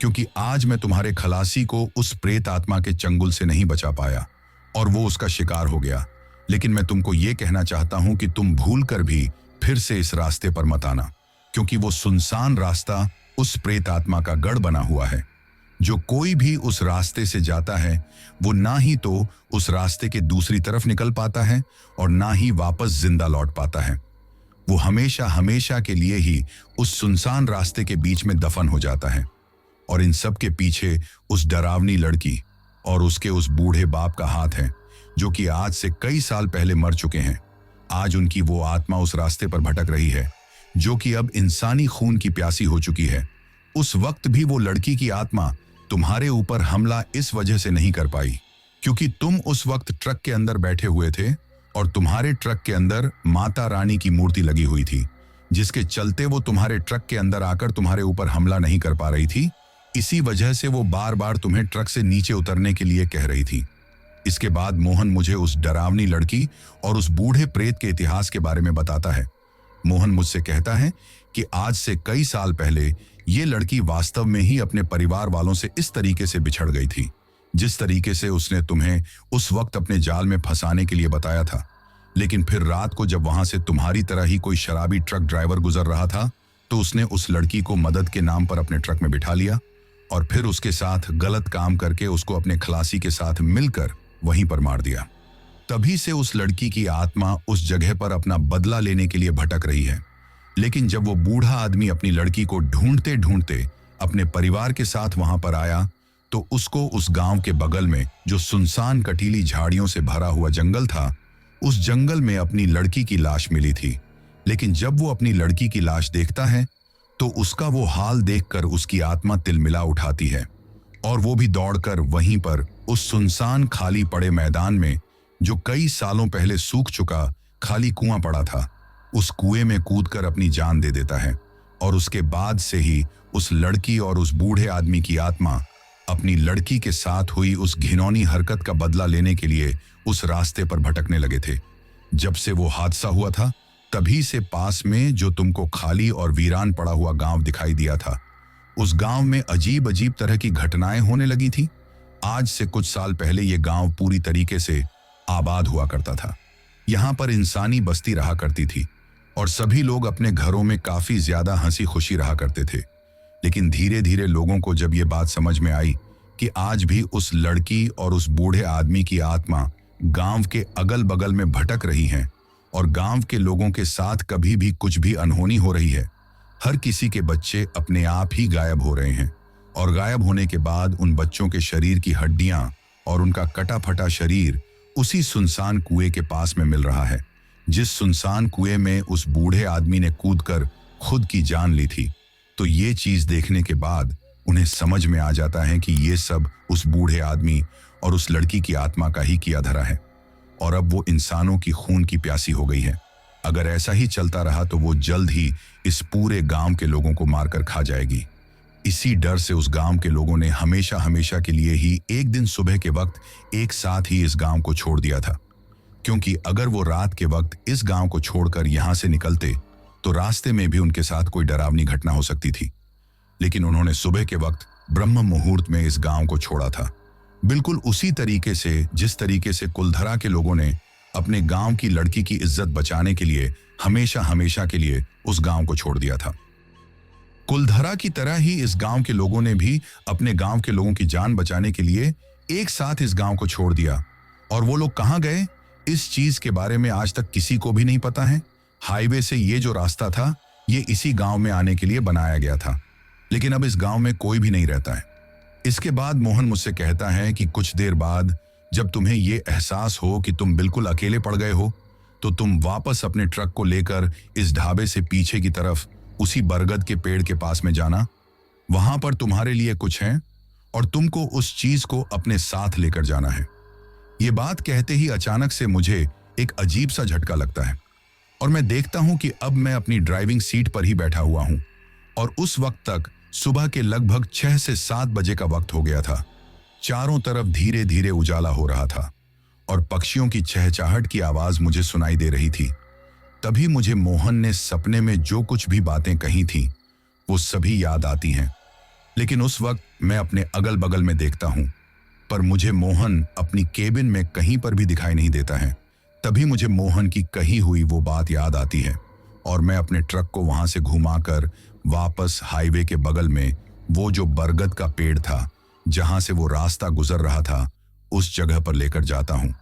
क्योंकि आज मैं तुम्हारे खलासी को उस प्रेत आत्मा के चंगुल से नहीं बचा पाया और वो उसका शिकार हो गया। लेकिन मैं तुमको ये कहना चाहता हूं कि तुम भूल कर भी फिर से इस रास्ते पर मत आना क्योंकि वो सुनसान रास्ता उस प्रेत आत्मा का गढ़ बना हुआ है। जो कोई भी उस रास्ते से जाता है वो ना ही तो उस रास्ते के दूसरी तरफ निकल पाता है और ना ही वापस जिंदा लौट पाता है। वो हमेशा हमेशा के लिए ही उस सुनसान रास्ते के बीच में दफन हो जाता है। और इन सब के पीछे उस डरावनी लड़की और उसके उस बूढ़े बाप का हाथ है जो कि आज से कई साल पहले मर चुके हैं। आज उनकी वो आत्मा उस रास्ते पर भटक रही है जो कि अब इंसानी खून की प्यासी हो चुकी है। उस वक्त भी वो लड़की की आत्मा तुम्हारे ऊपर हमला इस वजह से नहीं कर पाई क्योंकि तुम उस वक्त ट्रक के अंदर बैठे हुए थे और तुम्हारे ट्रक के अंदर माता रानी की मूर्ति लगी हुई थी, जिसके चलते वो तुम्हारे ट्रक के अंदर आकर तुम्हारे ऊपर हमला नहीं कर पा रही थी। इसी वजह से वो बार बार तुम्हें ट्रक से नीचे उतरने के लिए कह रही थी। इसके बाद मोहन मुझे उस डरावनी लड़की और उस बूढ़े प्रेत के इतिहास के बारे में बताता है। मोहन मुझसे कहता है कि आज से कई साल पहले ये लड़की वास्तव में ही अपने परिवार वालों से इस तरीके से बिछड़ गई थी जिस तरीके से उसने तुम्हें उस वक्त अपने जाल में फंसाने के लिए बताया था। लेकिन फिर रात को जब वहां से तुम्हारी तरह ही कोई शराबी ट्रक ड्राइवर गुजर रहा था तो उसने उस लड़की को मदद के नाम पर अपने ट्रक में बिठा लिया और फिर उसके साथ गलत काम करके उसको अपने खलासी के साथ मिलकर वहीं पर मार दिया। तभी से उस लड़की की आत्मा उस जगह पर अपना बदला लेने के लिए भटक रही है। लेकिन जब वो बूढ़ा आदमी अपनी लड़की को ढूंढते ढूंढते अपने परिवार के साथ वहां पर आया तो उसको उस गांव के बगल में जो सुनसान कटीली झाड़ियों से भरा हुआ जंगल था, उस जंगल में अपनी लड़की की लाश मिली थी। लेकिन जब वो अपनी लड़की की लाश देखता है तो उसका वो हाल देखकर उसकी आत्मा तिलमिला उठाती है और वो भी दौड़कर वहीं पर उस सुनसान खाली पड़े मैदान में जो कई सालों पहले सूख चुका खाली कुआं पड़ा था, उस कुएं में कूदकर अपनी जान दे देता है। और उसके बाद से ही उस लड़की और उस बूढ़े आदमी की आत्मा अपनी लड़की के साथ हुई उस घिनौनी हरकत का बदला लेने के लिए उस रास्ते पर भटकने लगे थे। जब से वो हादसा हुआ था तभी से पास में जो तुमको खाली और वीरान पड़ा हुआ गांव दिखाई दिया था, उस गांव में अजीब अजीब तरह की घटनाएं होने लगी थी। आज से कुछ साल पहले ये गांव पूरी तरीके से आबाद हुआ करता था। यहाँ पर इंसानी बस्ती रहा करती थी और सभी लोग अपने घरों में काफी ज्यादा हंसी खुशी रहा करते थे। लेकिन धीरे धीरे लोगों को जब ये बात समझ में आई कि आज भी उस लड़की और उस बूढ़े आदमी की आत्मा गांव के अगल बगल में भटक रही हैं और गांव के लोगों के साथ कभी भी कुछ भी अनहोनी हो रही है। हर किसी के बच्चे अपने आप ही गायब हो रहे हैं और गायब होने के बाद उन बच्चों के शरीर की हड्डियां और उनका कटा फटा शरीर उसी सुनसान कुएं के पास में मिल रहा है जिस सुनसान कुएं में उस बूढ़े आदमी ने कूदकर खुद की जान ली थी। तो ये चीज देखने के बाद उन्हें समझ में आ जाता है कि ये सब उस बूढ़े आदमी और उस लड़की की आत्मा का ही किया धरा है और अब वो इंसानों की खून की प्यासी हो गई है। अगर ऐसा ही चलता रहा तो वो जल्द ही इस पूरे गांव के लोगों को मारकर खा जाएगी। इसी डर से उस गांव के लोगों ने हमेशा हमेशा के लिए ही एक दिन सुबह के वक्त एक साथ ही इस गांव को छोड़ दिया था, क्योंकि अगर वो रात के वक्त इस गांव को छोड़कर यहां से निकलते तो रास्ते में भी उनके साथ कोई डरावनी घटना हो सकती थी। लेकिन उन्होंने सुबह के वक्त ब्रह्म मुहूर्त में इस गांव को छोड़ा था, बिल्कुल उसी तरीके से जिस तरीके से कुलधरा के लोगों ने अपने गांव की लड़की की इज्जत बचाने के लिए हमेशा हमेशा के लिए उस गांव को छोड़ दिया था। कुलधरा की तरह ही इस गांव के लोगों ने भी अपने गांव के लोगों की जान बचाने के लिए एक साथ इस गांव को छोड़ दिया। और वो लोग कहां गए, इस चीज के बारे में आज तक किसी को भी नहीं पता है। हाईवे से ये जो रास्ता था, ये इसी गांव में आने के लिए बनाया गया था, लेकिन अब इस गांव में कोई भी नहीं रहता है। इसके बाद मोहन मुझसे कहता है कि कुछ देर बाद जब तुम्हें ये एहसास हो कि तुम बिल्कुल अकेले पड़ गए हो, तो तुम वापस अपने ट्रक को लेकर इस ढाबे से पीछे की तरफ उसी बरगद के पेड़ के पास में जाना। वहां पर तुम्हारे लिए कुछ है और तुमको उस चीज को अपने साथ लेकर जाना है। ये बात कहते ही अचानक से मुझे एक अजीब सा झटका लगता है और मैं देखता हूं कि अब मैं अपनी ड्राइविंग सीट पर ही बैठा हुआ हूं और उस वक्त तक सुबह के लगभग 6 से 7 बजे का वक्त हो गया था। चारों तरफ धीरे धीरे उजाला हो रहा था और पक्षियों की चहचहाहट की आवाज मुझे सुनाई दे रही थी। तभी मुझे मोहन ने सपने में जो कुछ भी बातें कही थी वो सभी याद आती हैं। लेकिन उस वक्त मैं अपने अगल बगल में देखता हूं, पर मुझे मोहन अपनी केबिन में कहीं पर भी दिखाई नहीं देता है। तभी मुझे मोहन की कही हुई वो बात याद आती है और मैं अपने ट्रक को वहां से घुमाकर वापस हाईवे के बगल में वो जो बरगद का पेड़ था जहां से वो रास्ता गुजर रहा था, उस जगह पर लेकर जाता हूं।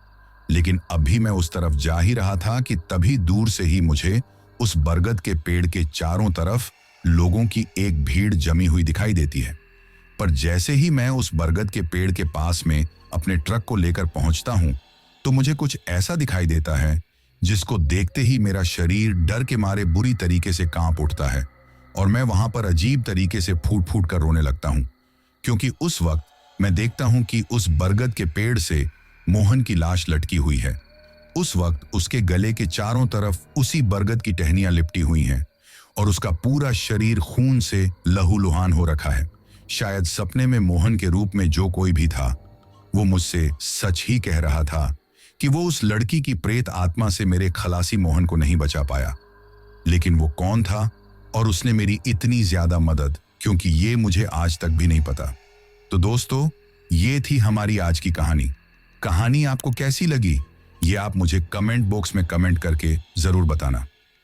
लेकिन अभी मैं उस तरफ जा ही रहा था कि तभी दूर से ही मुझे उस बरगद के पेड़ के चारों तरफ लोगों की एक भीड़ जमी हुई दिखाई देती है। पर जैसे ही मैं उस बरगद के पेड़ के पास में अपने ट्रक को लेकर पहुंचता हूं, तो मुझे कुछ ऐसा दिखाई देता है जिसको देखते ही मेरा शरीर डर के मारे बुरी तरीके से कांप उठता है और मैं वहां पर अजीब तरीके से फूट फूट कर रोने लगता हूं, क्योंकि उस वक्त मैं देखता हूं कि उस बरगद के पेड़ से मोहन की लाश लटकी हुई है। उस वक्त उसके गले के चारों तरफ उसी बरगद की टहनियां लिपटी हुई हैं और उसका पूरा शरीर खून से लहूलुहान हो रखा है। शायद सपने में मोहन के रूप में जो कोई भी था, वो मुझसे सच ही कह रहा था कि वो उस लड़की की प्रेत आत्मा से मेरे खलासी मोहन को नहीं बचा पाया। लेकिन वो कौन था और उसने मेरी इतनी ज्यादा मदद, क्योंकि ये मुझे आज तक भी नहीं पता। तो दोस्तों, ये थी हमारी आज की कहानी। कहानी आपको कैसी लगी, ये आप मुझे कमेंट बॉक्स में कमेंट करके जरूर बताना।